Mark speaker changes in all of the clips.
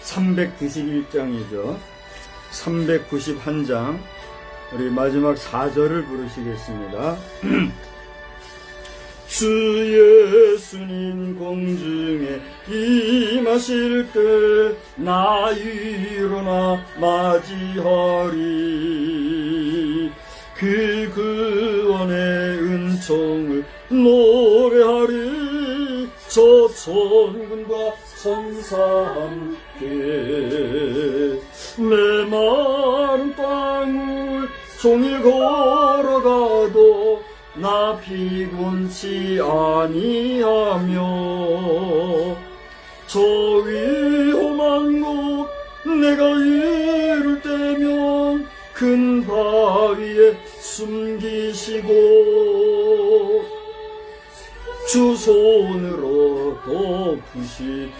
Speaker 1: (391장이죠) 391장 우리 마지막 4절을 부르시겠습니다. 주 예수님 공중에 임하실 때 나 일어나 맞이하리. 그 구원의 은총을 노래하리. 저 천군과 천사 함께 내 마른 땅을 종일 걸어가도 나 피곤치 아니하며 저 위험한 곳 내가 이를 때면 큰 바위에 숨기시고 주 손으로 덮으시네.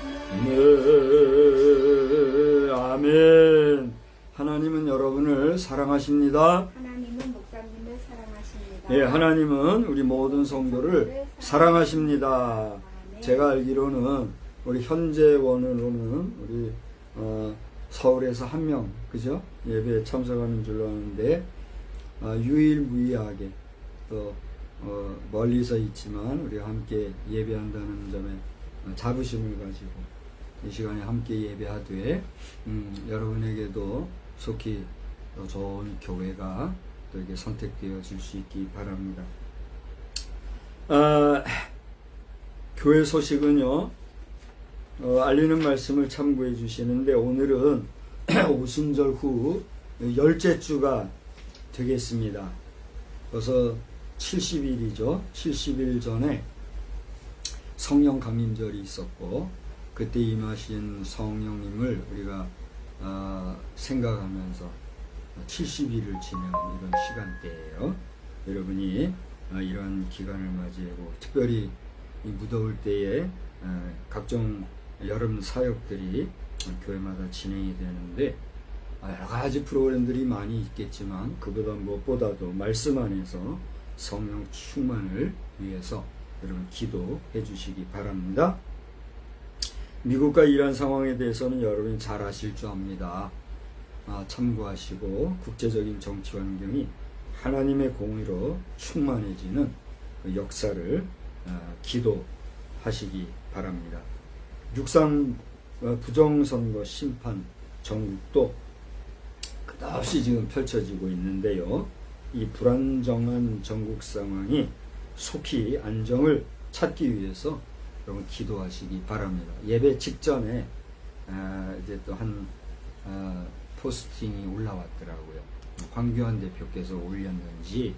Speaker 1: 아멘. 하나님은 여러분을 사랑하십니다.
Speaker 2: 하나님은 목사님을 사랑하십니다.
Speaker 1: 네, 하나님은 우리 모든 성도를 사랑하십니다. 제가 알기로는 우리 현재원으로는 우리 서울에서 한 명, 그죠? 예배에 참석하는 줄로 아는데 유일무이하게 또 멀리서 있지만 우리가 함께 예배한다는 점에 자부심을 가지고 이 시간에 함께 예배하되 여러분에게도 속히 좋은 교회가 또 이게 선택되어질 수 있기 바랍니다. 교회 소식은요, 알리는 말씀을 참고해 주시는데 오늘은 오순절 후 10째 주가 되겠습니다. 벌써 70일이죠. 70일 전에 성령 강림절이 있었고 그때 임하신 성령님을 우리가 생각하면서 70일을 지내는 이런 시간대예요. 여러분이 이런 기간을 맞이하고 특별히 이 무더울 때에 각종 여름 사역들이 교회마다 진행이 되는데 여러 가지 프로그램들이 많이 있겠지만 그보다 무엇보다도 말씀 안에서 성령 충만을 위해서 여러분 기도해 주시기 바랍니다. 미국과 이란 상황에 대해서는 여러분이 잘 아실 줄 압니다. 참고하시고 국제적인 정치 환경이 하나님의 공의로 충만해지는 그 역사를 기도하시기 바랍니다. 육상 부정선거 심판 전국도 끝없이 지금 펼쳐지고 있는데요. 이 불안정한 전국 상황이 속히 안정을 찾기 위해서 여러분 기도하시기 바랍니다. 예배 직전에 이제 또 한 포스팅이 올라왔더라고요. 황교안 대표께서 올렸는지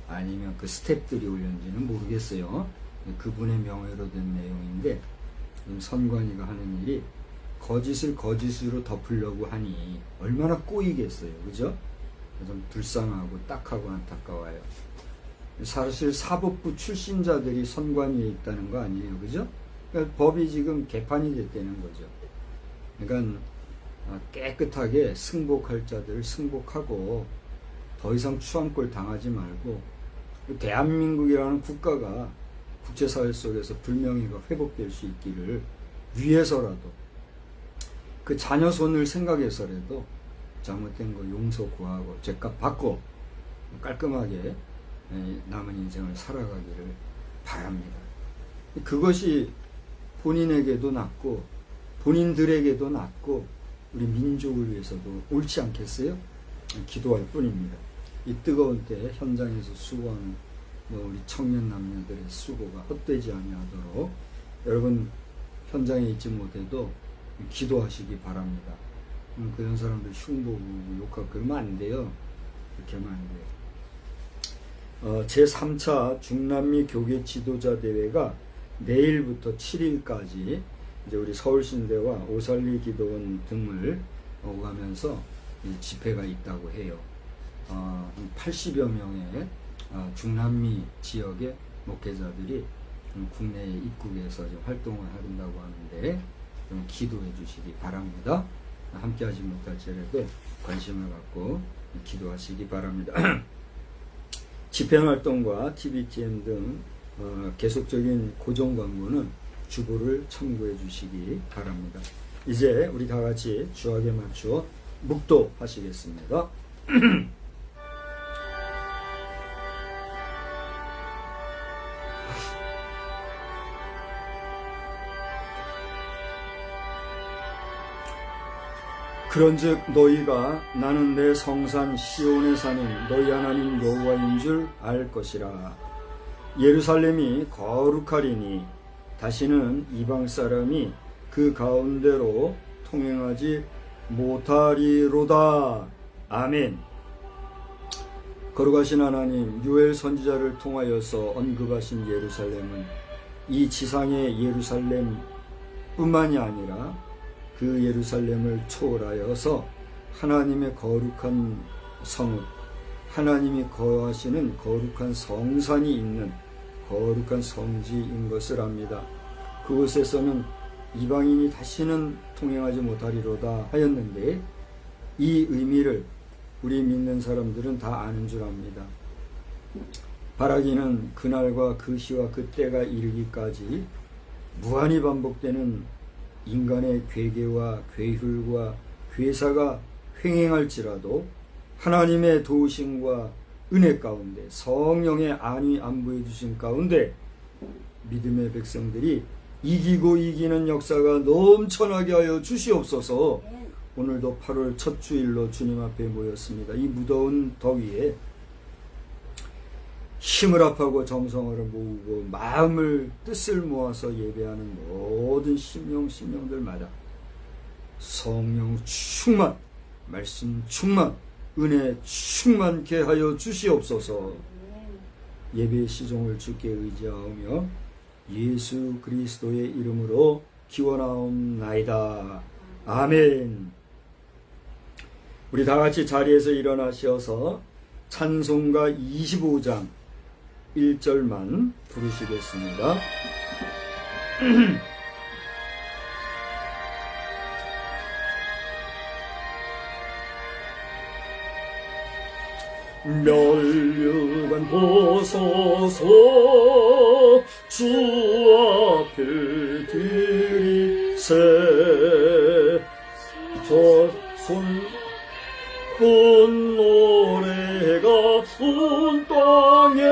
Speaker 1: 아니면 그 스태프들이 올렸는지는 모르겠어요. 그분의 명예로 된 내용인데 선관위가 하는 일이 거짓을 거짓으로 덮으려고 하니 얼마나 꼬이겠어요. 그죠? 좀 불쌍하고 딱하고 안타까워요. 사실 사법부 출신자들이 선관위에 있다는 거 아니에요. 그죠? 그러니까 법이 지금 개판이 됐다는 거죠. 그러니까 깨끗하게 승복할 자들을 승복하고 더 이상 추한꼴 당하지 말고 대한민국이라는 국가가 국제사회 속에서 불명예가 회복될 수 있기를 위해서라도 그 자녀 손을 생각해서라도 잘못된 거 용서 구하고 죄값 받고 깔끔하게 남은 인생을 살아가기를 바랍니다. 그것이 본인에게도 낫고 본인들에게도 낫고 우리 민족을 위해서도 옳지 않겠어요? 기도할 뿐입니다. 이 뜨거운 때 현장에서 수고하는 우리 청년 남녀들의 수고가 헛되지 아니하도록 여러분 현장에 있지 못해도 기도하시기 바랍니다. 그런 사람들 흉보고 욕하고 그러면 안 돼요. 그렇게 하면 안 돼요. 제3차 중남미 교계 지도자 대회가 내일부터 7일까지 이제 우리 서울신대와 오살리 기도원 등을 오가면서 집회가 있다고 해요. 80여 명의 중남미 지역의 목회자들이 국내 입국에서 활동을 한다고 하는데 좀 기도해 주시기 바랍니다. 함께 하지 못할지라도 관심을 갖고 기도하시기 바랍니다. 집회활동과 TVTN 등 계속적인 고정 광고는 주보를 참고해 주시기 바랍니다. 이제 우리 다 같이 주학에 맞추어 묵도하시겠습니다. 그런즉 너희가 나는 내 성산 시온에 사는 너희 하나님 여호와인 줄 알 것이라. 예루살렘이 거룩하리니 다시는 이방 사람이 그 가운데로 통행하지 못하리로다. 아멘. 거룩하신 하나님, 요엘 선지자를 통하여서 언급하신 예루살렘은 이 지상의 예루살렘 뿐만이 아니라 그 예루살렘을 초월하여서 하나님의 거룩한 성읍, 하나님이 거하시는 거룩한 성산이 있는 거룩한 성지인 것을 압니다. 그곳에서는 이방인이 다시는 통행하지 못하리로다 하였는데 이 의미를 우리 믿는 사람들은 다 아는 줄 압니다. 바라기는 그날과 그 시와 그 때가 이르기까지 무한히 반복되는 인간의 괴계와 괴hul과 괴사가 횡행할지라도 하나님의 도우심과 은혜 가운데 성령의 안위 안보해 주신 가운데 믿음의 백성들이 이기고 이기는 역사가 넘쳐나게 하여 주시옵소서. 오늘도 8월 첫 주일로 주님 앞에 모였습니다. 이 무더운 더위에 힘을 합하고 정성을 모으고 마음을 뜻을 모아서 예배하는 모든 심령들마다 성령 충만, 말씀 충만, 은혜 충만케 하여 주시옵소서. 예배의 시종을 주께 의지하오며 예수 그리스도의 이름으로 기원하옵나이다. 아멘. 우리 다 같이 자리에서 일어나셔서 찬송가 25장 1절만 부르시겠습니다. 멸류관 보소서 주 앞에 드리세 분 노래가 온 땅에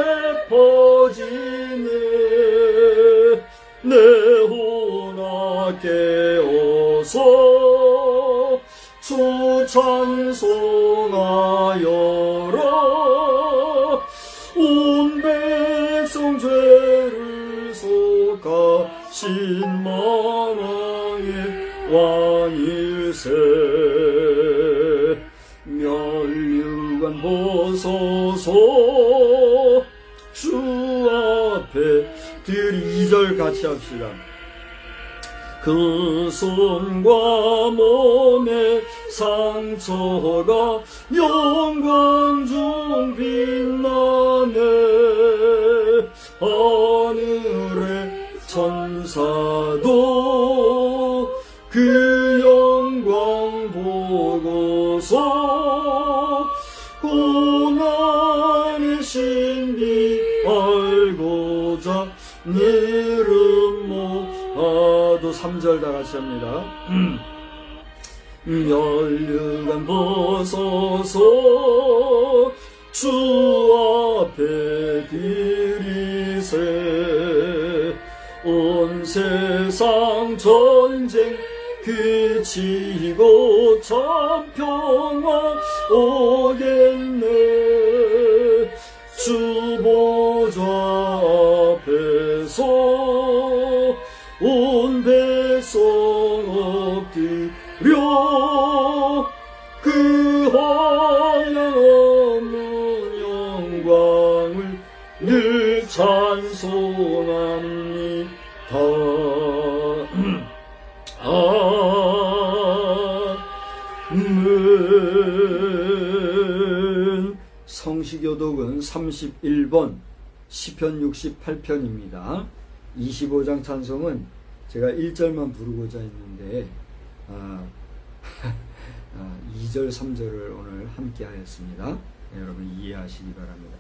Speaker 1: 퍼지네. 내 혼아 깨어서 주 찬송하여라. 온 백성 죄를 속하신 만왕의 왕일세. 멸류관 보소서 주 앞에 2절 같이 합시다. 그 손과 몸의 상처가 영광 중 빛나네. 하늘의 천사도 그 영광 보고서 고난의 신비 알고자 이름 모아도 3절 다 같이 합니다. 멸류관 보소서 주 앞에 드리세. 온 세상 전쟁 그치고 참 평화 오겠네. 주 보좌 앞에서 온 백성 엎드려 아멘. 성시교독은 31번 시편 68편입니다. 25장 찬송은 제가 1절만 부르고자 했는데 2절 3절을 오늘 함께 하였습니다. 여러분 이해하시기 바랍니다.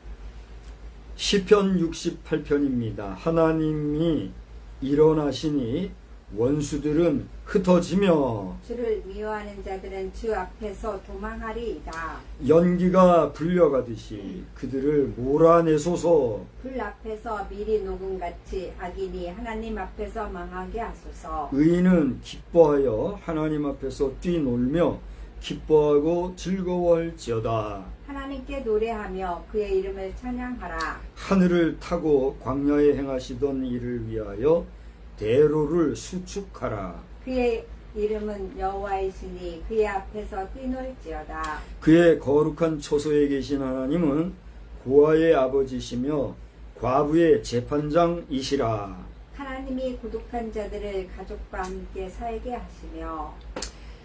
Speaker 1: 시편 68편입니다. 하나님이 일어나시니 원수들은 흩어지며
Speaker 2: 주를 미워하는 자들은 주 앞에서 도망하리이다.
Speaker 1: 연기가 불려가듯이 그들을 몰아내소서.
Speaker 2: 불 앞에서 미리 녹음같이 악인이 하나님 앞에서 망하게 하소서.
Speaker 1: 의인은 기뻐하여 하나님 앞에서 뛰놀며 기뻐하고 즐거워할지어다.
Speaker 2: 하나님께 노래하며 그의 이름을 찬양하라.
Speaker 1: 하늘을 타고 광야에 행하시던 이를 위하여 대로를 수축하라.
Speaker 2: 그의 이름은 여호와이시니 그의 앞에서 뛰놀지어다.
Speaker 1: 그의 거룩한 초소에 계신 하나님은 고아의 아버지시며 과부의 재판장이시라.
Speaker 2: 하나님이 고독한 자들을 가족과 함께 살게 하시며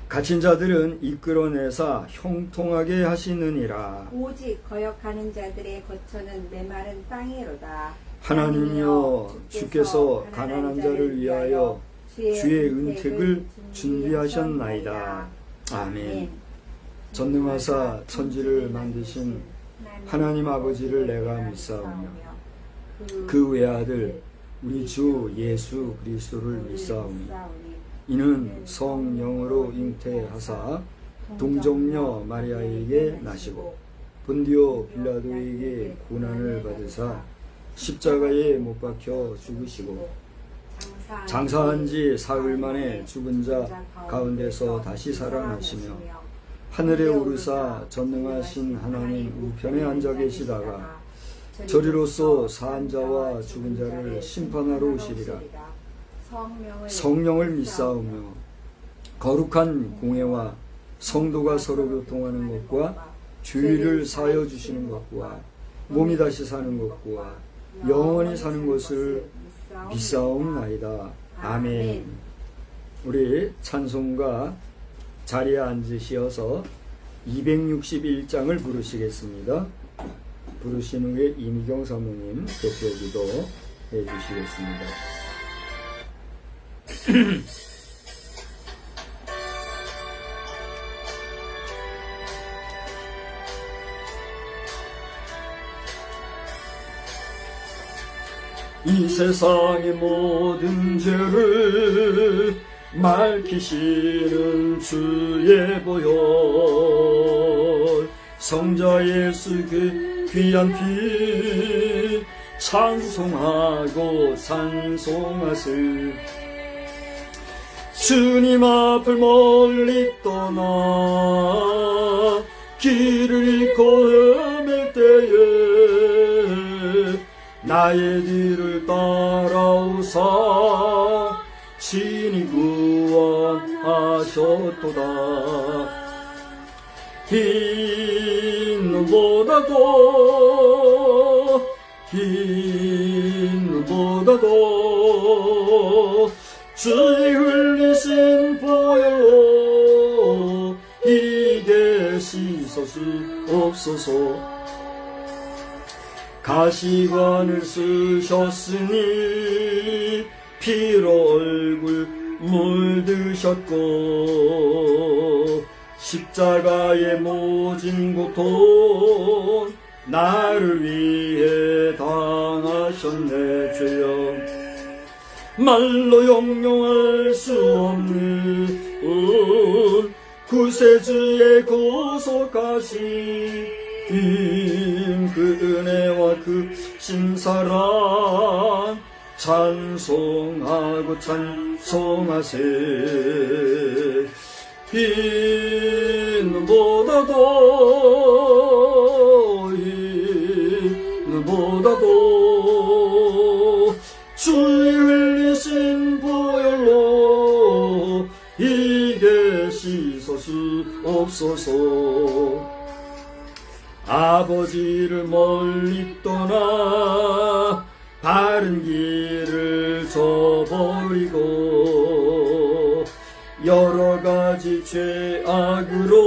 Speaker 1: 갇힌 자들은 이끌어내사 형통하게 하시느니라.
Speaker 2: 오직 거역하는 자들의 거처는 메마른 땅이로다.
Speaker 1: 하나님이여 주께서 가난한 자를 위하여 주의 은택을 준비하셨나이다. 아멘. 전능하사 천지를 만드신 하나님 아버지를 내가 믿사오며 그 외아들 우리 주 예수 그리스도를 믿사오니 이는 성령으로 잉태하사 동정녀 마리아에게 나시고 본디오 빌라도에게 고난을 받으사 십자가에 못 박혀 죽으시고 장사한 지 사흘 만에 죽은 자 가운데서 다시 살아나시며 하늘에 오르사 전능하신 하나님 우편에 앉아 계시다가 저리로서 산 자와 죽은 자를 심판하러 오시리라. 성령을 믿사오며 거룩한 공회와 성도가 서로 교통하는 것과 주의를 사하여 주시는 것과 몸이 다시 사는 것과 영원히 사는 것을 믿사옵나이다. 아멘. 우리 찬송가 자리에 앉으시어서 261장을 부르시겠습니다. 부르신 후에 이미경 사모님 대표기도 해주시겠습니다. 이 세상의 모든 죄를 밝히시는 주의 보혈 성자 예수 그 귀한 피 찬송하고 찬송하세. 주님 앞을 멀리 떠나 길을 잃고 헤맬 때에 나의 뒤를 따라오사 친히 구원하셨도다. 흰 눈보다도 주의 흘리신 보혈로 이게 씻어주옵소서. 가시관을 쓰셨으니 피로 얼굴 물드셨고 십자가의 모진 고통 나를 위해 당하셨네. 주여 말로 형용할 수 없는 구세주의 고속하신 그 은혜와 그 신사랑 찬송하고 찬송하세. 흰 눈보다도 주의 흘리신 보혈로 이게 씻어주옵소서. 아버지를 멀리 떠나 바른 길을 저버리고 여러 가지 죄악으로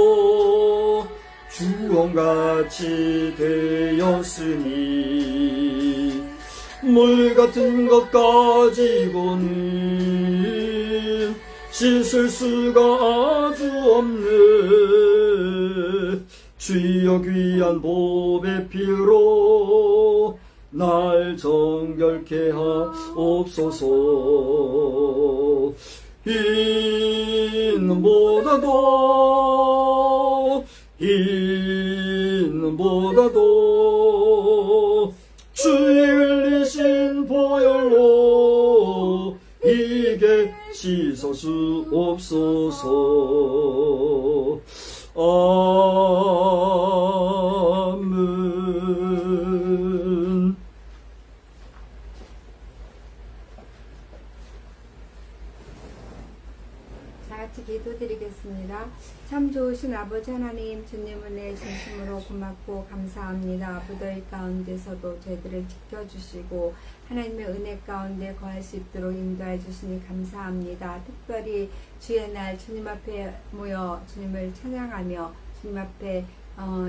Speaker 1: 주홍같이 되었으니 물 같은 것 가지고는 씻을 수가 아주 없네. 주여 귀한 보배 피로 날 정결케 하옵소서. 흰보다도 주의 흘리신 보혈로 이게 씻어 주옵소서. 아멘.
Speaker 2: 다 같이 기도드리겠습니다. 참 좋으신 아버지 하나님, 주님 은혜 진심으로 고맙고 감사합니다. 무더위 가운데서도 저희들을 지켜주시고 하나님의 은혜 가운데 거할 수 있도록 인도해 주시니 감사합니다. 특별히 주의 날 주님 앞에 모여 주님을 찬양하며 주님 앞에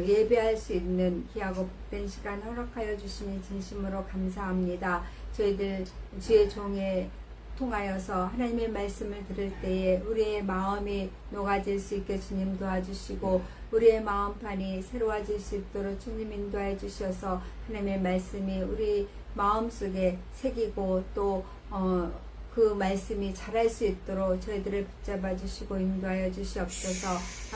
Speaker 2: 예배할 수 있는 귀하고 복된 시간 허락하여 주시니 진심으로 감사합니다. 저희들 주의 종의 통하여서 하나님의 말씀을 들을 때에 우리의 마음이 녹아질 수 있게 주님 도와주시고 우리의 마음판이 새로워질 수 있도록 주님 인도해 주셔서 하나님의 말씀이 우리 마음속에 새기고 또 그 말씀이 자랄 수 있도록 저희들을 붙잡아 주시고 인도하여 주시옵소서.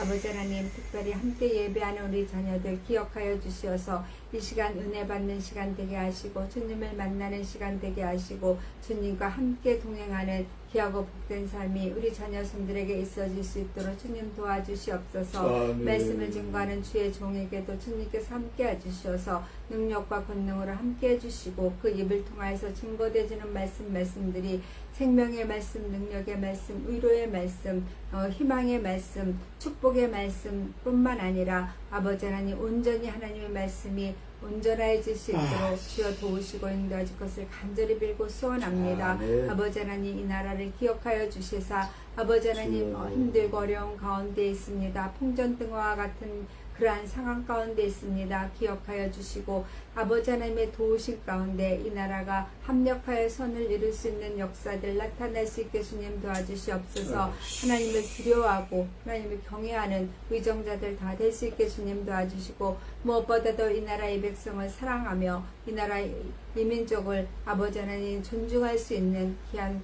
Speaker 2: 아버지 하나님, 특별히 함께 예배하는 우리 자녀들 기억하여 주시어서 이 시간 은혜 받는 시간 되게 하시고 주님을 만나는 시간 되게 하시고 주님과 함께 동행하는 귀하고 복된 삶이 우리 자녀손들에게 있어질 수 있도록 주님 도와주시옵소서.
Speaker 1: 아멘.
Speaker 2: 말씀을 증거하는 주의 종에게도 주님께서 함께 해주셔서 능력과 권능으로 함께 해주시고 그 입을 통하여서 증거되어지는 말씀들이 생명의 말씀, 능력의 말씀, 위로의 말씀, 희망의 말씀, 축복의 말씀 뿐만 아니라 아버지 하나님 온전히 하나님의 말씀이 온전해질 수 있도록 주여 도우시고 인도하실 것을 간절히 빌고 소원합니다. 아버지 하나님 이 나라를 기억하여 주시사 아버지 하나님 힘들고 어려운 가운데 있습니다. 풍전등화와 같은 그러한 상황 가운데 있습니다. 기억하여 주시고 아버지 하나님의 도우심 가운데 이 나라가 합력하여 선을 이룰 수 있는 역사들 나타날 수 있게 주님 도와주시옵소서. 하나님을 두려워하고 하나님을 경외하는 의정자들 다 될 수 있게 주님 도와주시고 무엇보다도 이 나라의 백성을 사랑하며 이 나라의 이 민족을 아버지 하나님 존중할 수 있는 귀한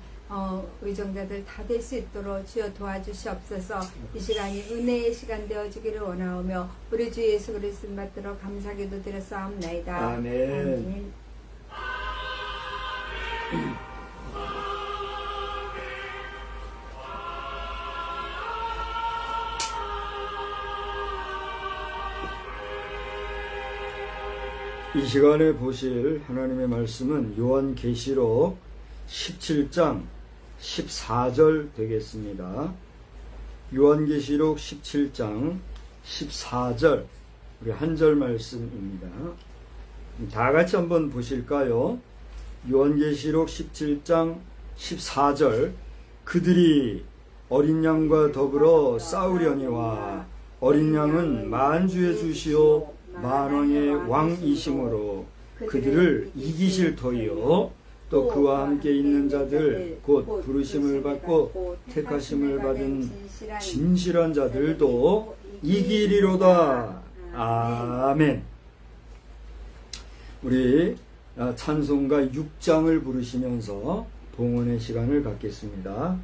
Speaker 2: 의정자들 다 될 수 있도록 주여 도와주시옵소서. 이 시간이 은혜의 시간 되어지기를 원하오며 우리 주 예수 그리스도 받들어 감사기도 드렸사옵나이다.
Speaker 1: 아멘. 이 시간에 보실 하나님의 말씀은 요한계시록 17장 14절 되겠습니다. 요한계시록 17장 14절 우리 한 절 말씀입니다. 다 같이 한번 보실까요? 요한계시록 17장 14절 그들이 어린 양과 더불어 싸우려니와 어린 양은 만주의 주시오 만왕의 왕이심으로 그들을 이기실 터이요 또 그와 함께 있는 자들 곧 부르심을 받고 택하심을 받은 진실한 자들도 이기리로다. 아멘. 우리 찬송가 6장을 부르시면서 봉헌의 시간을 갖겠습니다.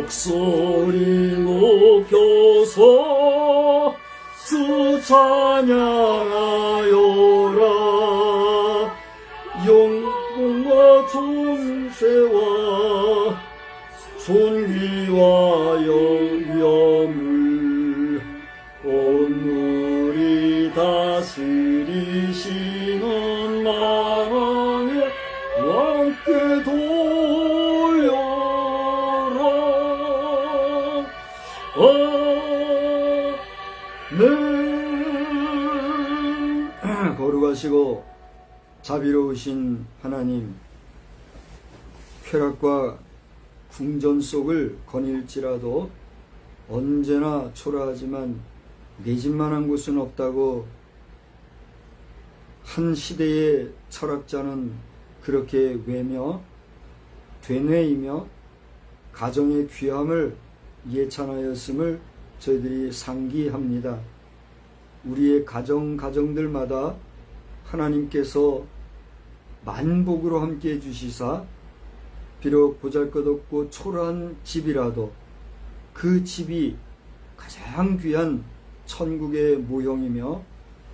Speaker 1: 목소리 높여서 주 찬양하여라. 영광과 존세와 존귀와 영염을 온누리 다스리시는 만왕의 왕께도 아멘. 거룩하시고 자비로우신 하나님, 쾌락과 궁전 속을 거닐지라도 언제나 초라하지만 내 집만한 곳은 없다고 한 시대의 철학자는 그렇게 외며 되뇌이며 가정의 귀함을 예찬하였음을 저희들이 상기합니다. 우리의 가정들마다 하나님께서 만복으로 함께 해주시사 비록 보잘것없고 초라한 집이라도 그 집이 가장 귀한 천국의 모형이며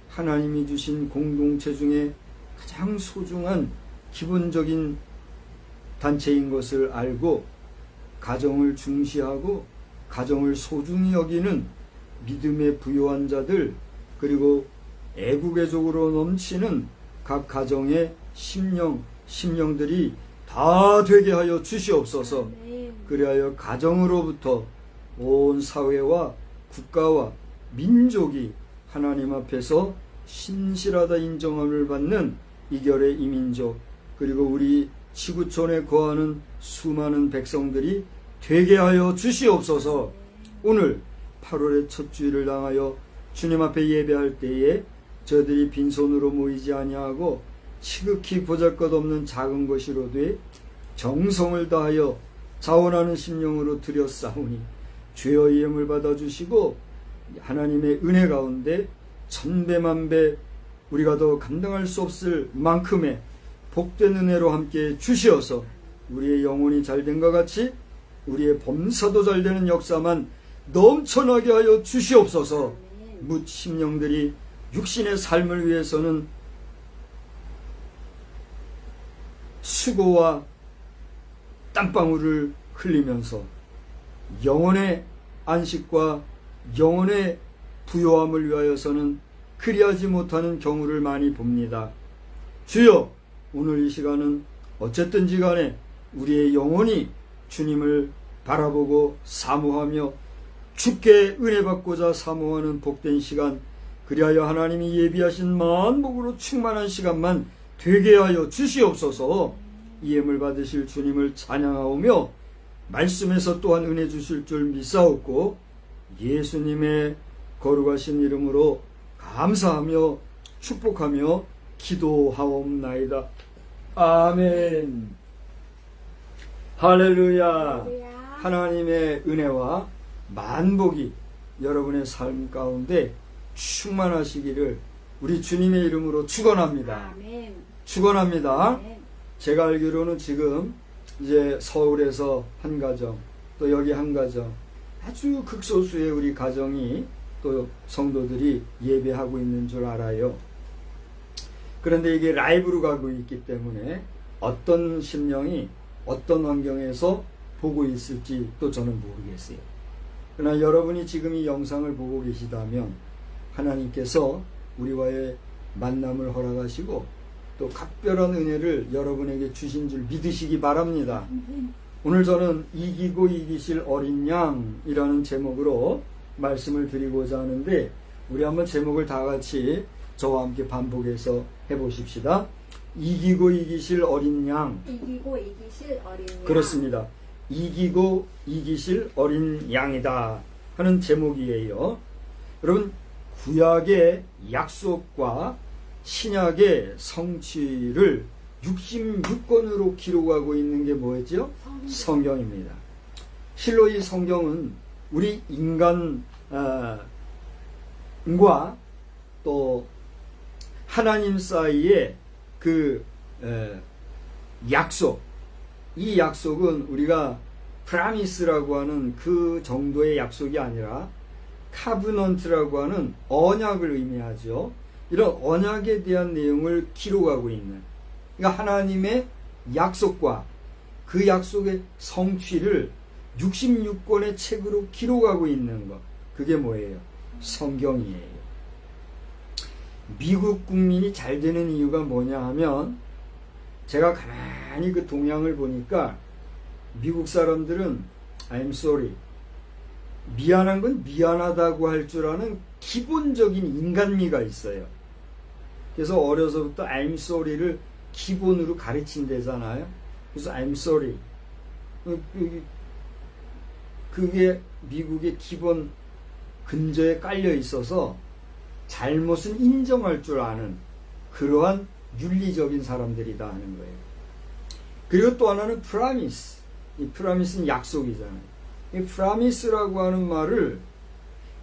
Speaker 1: 하나님이 주신 공동체 중에 가장 소중한 기본적인 단체인 것을 알고 가정을 중시하고 가정을 소중히 여기는 믿음의 부요한 자들, 그리고 애국애족으로 넘치는 각 가정의 심령들이 다 되게 하여 주시옵소서. 그리하여 가정으로부터 온 사회와 국가와 민족이 하나님 앞에서 신실하다 인정함을 받는 이결의 이민족, 그리고 우리 지구촌에 거하는 수많은 백성들이 되게 하여 주시옵소서. 오늘 8월의 첫 주일을 당하여 주님 앞에 예배할 때에 저들이 빈손으로 모이지 아니하고 지극히 보잘것없는 작은 것이로되 정성을 다하여 자원하는 심령으로 드렸사오니 주여 이름을 받아주시고 하나님의 은혜 가운데 천배만배 우리가 더 감당할 수 없을 만큼의 복된 은혜로 함께 주시어서 우리의 영혼이 잘된 것 같이 우리의 범사도 잘되는 역사만 넘쳐나게 하여 주시옵소서. 묻 심령들이 육신의 삶을 위해서는 수고와 땀방울을 흘리면서 영혼의 안식과 영혼의 부요함을 위하여서는 그리하지 못하는 경우를 많이 봅니다. 주여, 오늘 이 시간은 어쨌든지 간에 우리의 영혼이 주님을 바라보고 사모하며 주께 은혜 받고자 사모하는 복된 시간, 그리하여 하나님이 예비하신 만복으로 충만한 시간만 되게 하여 주시옵소서. 이엠을 받으실 주님을 찬양하오며 말씀에서 또한 은혜 주실 줄 믿사옵고 예수님의 거룩하신 이름으로 감사하며 축복하며 기도하옵나이다. 아멘. 할렐루야. 하나님의 은혜와 만복이 여러분의 삶 가운데 충만하시기를 우리 주님의 이름으로 축원합니다.
Speaker 2: 아멘.
Speaker 1: 축원합니다.
Speaker 2: 아멘.
Speaker 1: 제가 알기로는 지금 이제 서울에서 한 가정, 또 여기 한 가정, 아주 극소수의 우리 가정이 또 성도들이 예배하고 있는 줄 알아요. 그런데 이게 라이브로 가고 있기 때문에 어떤 심령이 어떤 환경에서 보고 있을지 또 저는 모르겠어요. 그러나 여러분이 지금 이 영상을 보고 계시다면 하나님께서 우리와의 만남을 허락하시고 또 각별한 은혜를 여러분에게 주신 줄 믿으시기 바랍니다. 오늘 저는 이기고 이기실 어린 양이라는 제목으로 말씀을 드리고자 하는데 우리 한번 제목을 다 같이 저와 함께 반복해서 해보십시다. 이기고 이기실 어린 양.
Speaker 2: 이기고 이기실 어린 양.
Speaker 1: 그렇습니다. 이기고 이기실 어린 양이다 하는 제목이에요. 여러분, 구약의 약속과 신약의 성취를 66권으로 기록하고 있는 게 뭐였죠? 성경입니다. 실로 이 성경은 우리 인간과 또 하나님 사이의 그 약속, 이 약속은 우리가 프라미스라고 하는 그 정도의 약속이 아니라 카브넌트라고 하는 언약을 의미하죠. 이런 언약에 대한 내용을 기록하고 있는, 그러니까 하나님의 약속과 그 약속의 성취를 66권의 책으로 기록하고 있는 것, 그게 뭐예요? 성경이에요. 미국 국민이 잘 되는 이유가 뭐냐 하면, 제가 가만히 그 동향을 보니까 미국 사람들은 I'm sorry, 미안한 건 미안하다고 할 줄 아는 기본적인 인간미가 있어요. 그래서 어려서부터 I'm sorry를 기본으로 가르친대잖아요. 그래서 I'm sorry. 그게 미국의 기본 근저에 깔려 있어서 잘못은 인정할 줄 아는 그러한 윤리적인 사람들이다 하는 거예요. 그리고 또 하나는 promise. 이 promise는 약속이잖아요. 이 promise라고 하는 말을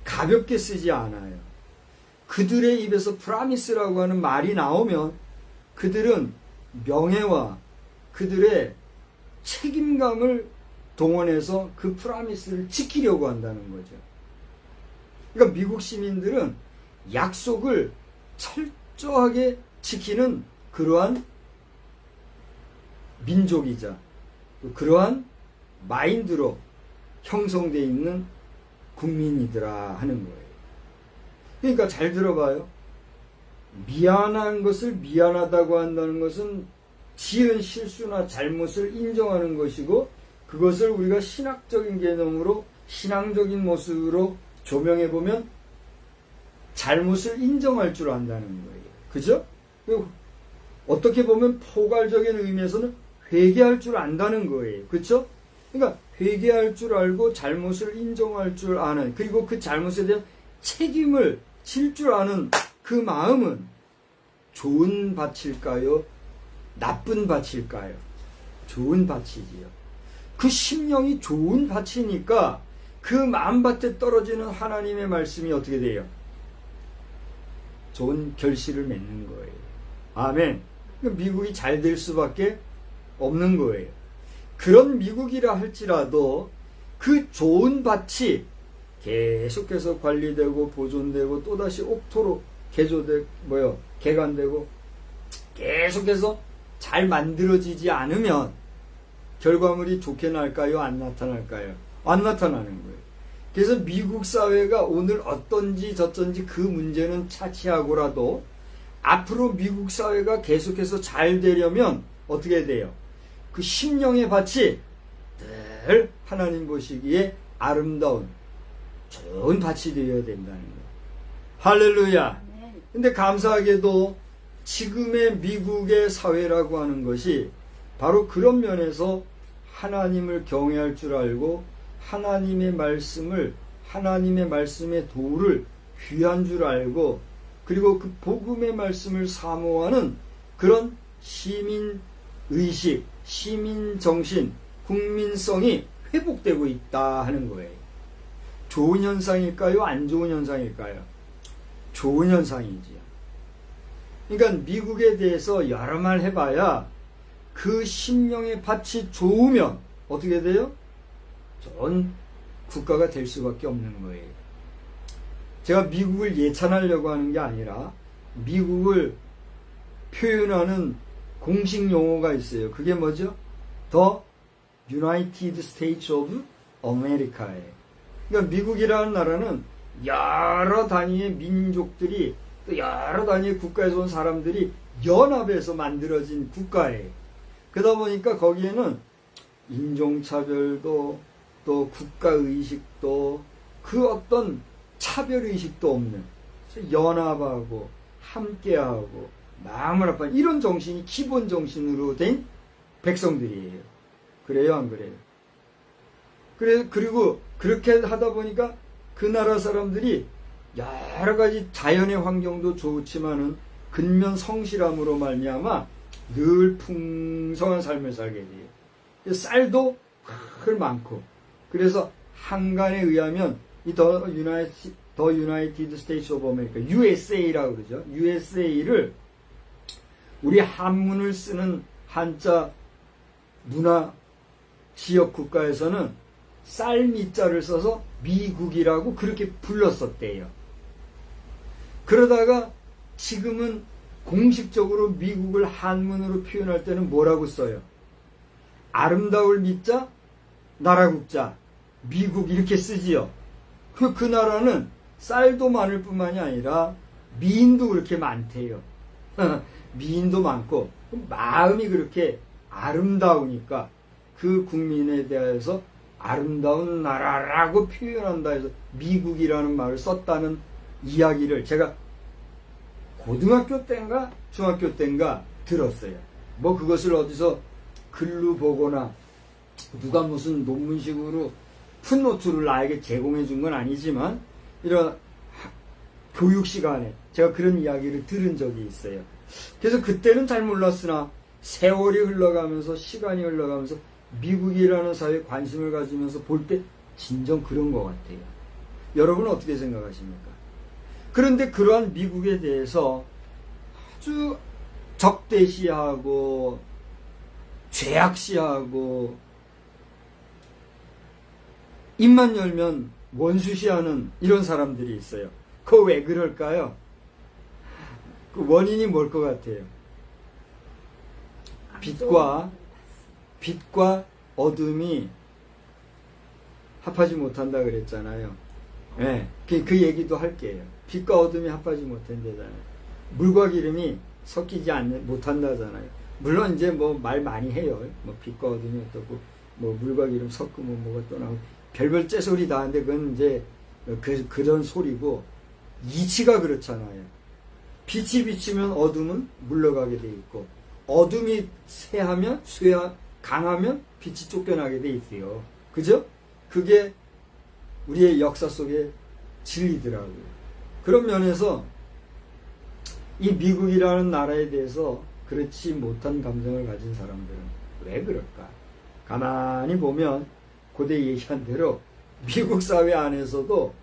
Speaker 1: 가볍게 쓰지 않아요. 그들의 입에서 promise라고 하는 말이 나오면 그들은 명예와 그들의 책임감을 동원해서 그 promise를 지키려고 한다는 거죠. 그러니까 미국 시민들은 약속을 철저하게 지키는 그러한 민족이자 그러한 마인드로 형성되어 있는 국민이더라 하는 거예요. 그러니까 잘 들어봐요. 미안한 것을 미안하다고 한다는 것은 지은 실수나 잘못을 인정하는 것이고 그것을 우리가 신학적인 개념으로 신앙적인 모습으로 조명해 보면 잘못을 인정할 줄 안다는 거예요. 그죠? 어떻게 보면 포괄적인 의미에서는 회개할 줄 안다는 거예요. 그렇죠? 그러니까 회개할 줄 알고 잘못을 인정할 줄 아는 그리고 그 잘못에 대한 책임을 질 줄 아는 그 마음은 좋은 밭일까요? 나쁜 밭일까요? 좋은 밭이지요. 그 심령이 좋은 밭이니까 그 마음밭에 떨어지는 하나님의 말씀이 어떻게 돼요? 좋은 결실을 맺는 거예요. 아멘. 미국이 잘 될 수밖에 없는 거예요. 그런 미국이라 할지라도 그 좋은 밭이 계속해서 관리되고 보존되고 또다시 옥토로 개간되고 계속해서 잘 만들어지지 않으면 결과물이 좋게 날까요? 안 나타날까요? 안 나타나는 거예요. 그래서 미국 사회가 오늘 어떤지 저쩐지 그 문제는 차치하고라도 앞으로 미국 사회가 계속해서 잘 되려면 어떻게 돼요? 그 심령의 밭이 늘 하나님 보시기에 아름다운 좋은 밭이 되어야 된다는 거예요. 할렐루야. 근데 감사하게도 지금의 미국의 사회라고 하는 것이 바로 그런 면에서 하나님을 경외할 줄 알고 하나님의 말씀을 하나님의 말씀의 도를 귀한 줄 알고 그리고 그 복음의 말씀을 사모하는 그런 시민의식, 시민정신, 국민성이 회복되고 있다 하는 거예요. 좋은 현상일까요? 안 좋은 현상일까요? 좋은 현상이지요. 그러니까 미국에 대해서 여러 말 해봐야 그 심령의 밭이 좋으면 어떻게 돼요? 좋은 국가가 될 수밖에 없는 거예요. 제가 미국을 예찬하려고 하는 게 아니라 미국을 표현하는 공식 용어가 있어요. 그게 뭐죠? The United States of America예요. 그러니까 미국이라는 나라는 여러 단위의 민족들이 또 여러 단위의 국가에서 온 사람들이 연합해서 만들어진 국가예요. 그러다 보니까 거기에는 인종차별도 또 국가의식도 그 어떤 차별의식도 없는 연합하고 함께하고 마음을 합한 이런 정신이 기본 정신으로 된 백성들이에요. 그래요, 안 그래요? 그리고 그렇게 하다 보니까 그 나라 사람들이 여러 가지 자연의 환경도 좋지만은 근면 성실함으로 말미암아 늘 풍성한 삶을 살게 돼요. 쌀도 늘 많고 그래서 한간에 의하면 이 더 유나이티드 스테이츠 오브 아메리카 USA라고 그러죠. USA를 우리 한문을 쓰는 한자 문화 지역 국가에서는 쌀미자를 써서 미국이라고 그렇게 불렀었대요. 그러다가 지금은 공식적으로 미국을 한문으로 표현할 때는 뭐라고 써요? 아름다울 미자, 나라국자, 미국 이렇게 쓰지요. 그 나라는 쌀도 많을 뿐만이 아니라 미인도 그렇게 많대요. 미인도 많고 마음이 그렇게 아름다우니까 그 국민에 대해서 아름다운 나라라고 표현한다 해서 미국이라는 말을 썼다는 이야기를 제가 고등학교 때인가 중학교 때인가 들었어요. 뭐 그것을 어디서 글로 보거나 누가 무슨 논문식으로 풋노트를 나에게 제공해 준 건 아니지만 이런 교육 시간에 제가 그런 이야기를 들은 적이 있어요. 그래서 그때는 잘 몰랐으나 세월이 흘러가면서 시간이 흘러가면서 미국이라는 사회에 관심을 가지면서 볼 때 진정 그런 것 같아요. 여러분은 어떻게 생각하십니까? 그런데 그러한 미국에 대해서 아주 적대시하고 죄악시하고 입만 열면 원수시하는 이런 사람들이 있어요. 그거 왜 그럴까요? 그 원인이 뭘 것 같아요? 빛과 어둠이 합하지 못한다 그랬잖아요. 네, 그 얘기도 할게요. 빛과 어둠이 합하지 못한다잖아요. 물과 기름이 섞이지 못한다잖아요. 물론 이제 뭐 말 많이 해요. 뭐 빛과 어둠이 어떻고 뭐 물과 기름 섞으면 뭐가 또 나오고 별별 째소리 다 하는데 그건 이제 그런 소리고 이치가 그렇잖아요. 빛이 비치면 어둠은 물러가게 돼 있고 어둠이 강하면 빛이 쫓겨나게 돼 있어요. 그죠? 그게 우리의 역사 속의 진리더라고요. 그런 면에서 이 미국이라는 나라에 대해서 그렇지 못한 감정을 가진 사람들은 왜 그럴까? 가만히 보면 고대 얘기한 대로 미국 사회 안에서도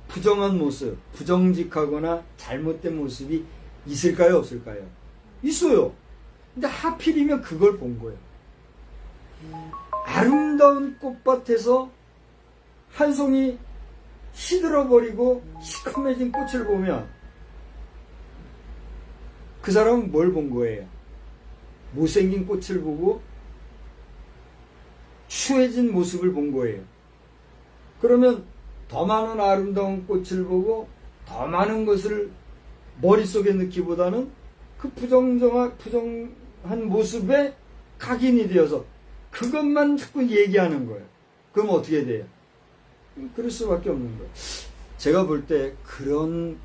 Speaker 1: 부정한 모습, 부정직하거나 잘못된 모습이 있을까요? 없을까요? 있어요. 근데 하필이면 그걸 본 거예요. 아름다운 꽃밭에서 한 송이 시들어버리고 시커매진 꽃을 보면 그 사람은 뭘 본 거예요? 못생긴 꽃을 보고 추해진 모습을 본 거예요. 그러면 더 많은 아름다운 꽃을 보고 더 많은 것을 머릿속에 넣기보다는 그 부정한 모습에 각인이 되어서 그것만 자꾸 얘기하는 거예요. 그럼 어떻게 돼요? 그럴 수밖에 없는 거예요. 제가 볼 때 그런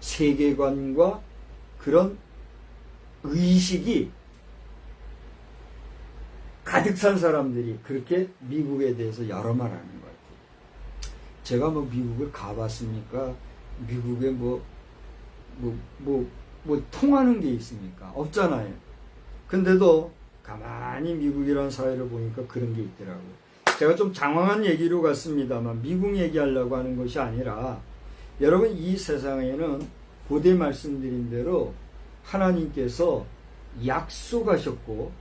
Speaker 1: 세계관과 그런 의식이 가득 찬 사람들이 그렇게 미국에 대해서 여러 말 하는 것 같아요. 제가 뭐 미국을 가봤습니까? 미국에 뭐 통하는 게 있습니까? 없잖아요. 근데도 가만히 미국이라는 사회를 보니까 그런 게 있더라고요. 제가 좀 장황한 얘기로 갔습니다만 미국 얘기하려고 하는 것이 아니라 여러분 이 세상에는 고대 말씀드린 대로 하나님께서 약속하셨고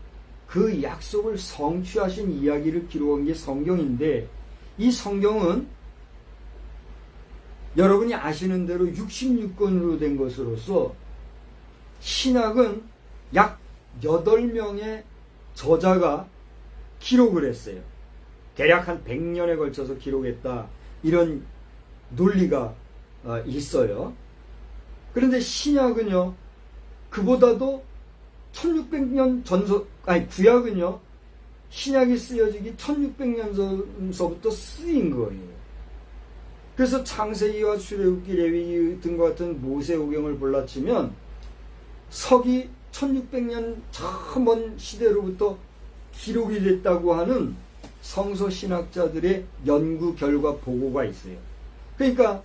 Speaker 1: 그 약속을 성취하신 이야기를 기록한 게 성경인데 이 성경은 여러분이 아시는 대로 66권으로 된 것으로서 신약은 약 8명의 저자가 기록을 했어요. 대략 한 100년에 걸쳐서 기록했다. 이런 논리가 있어요. 그런데 신약은요, 그보다도 1600년 구약은요, 신약이 쓰여지기 1600년 전서부터 쓰인 거예요. 그래서 창세기와 출애굽기, 레위기 등과 같은 모세오경을 볼라치면 서기 1600년 저 먼 시대로부터 기록이 됐다고 하는 성서신학자들의 연구 결과 보고가 있어요. 그러니까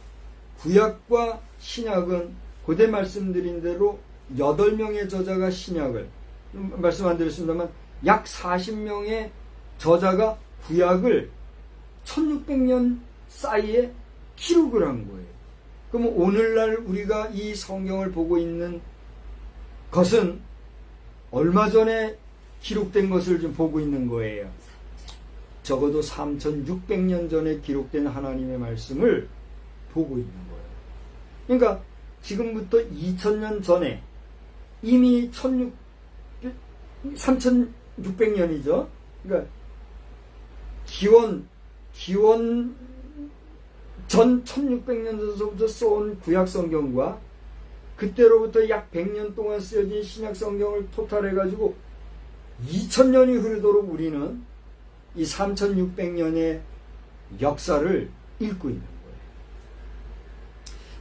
Speaker 1: 구약과 신약은 고대 말씀드린 대로 8명의 저자가 신약을, 말씀 안 드렸습니다만 약 40명의 저자가 구약을 1600년 사이에 기록을 한 거예요. 그럼 오늘날 우리가 이 성경을 보고 있는 것은 얼마 전에 기록된 것을 좀 보고 있는 거예요. 적어도 3600년 전에 기록된 하나님의 말씀을 보고 있는 거예요. 그러니까 지금부터 2000년 전에 이미 3600년이죠. 그러니까 기원 전 1600년 전서부터 써온 구약 성경과 그때로부터 약 100년 동안 쓰여진 신약 성경을 토탈해가지고 2000년이 흐르도록 우리는 이 3600년의 역사를 읽고 있는 거예요.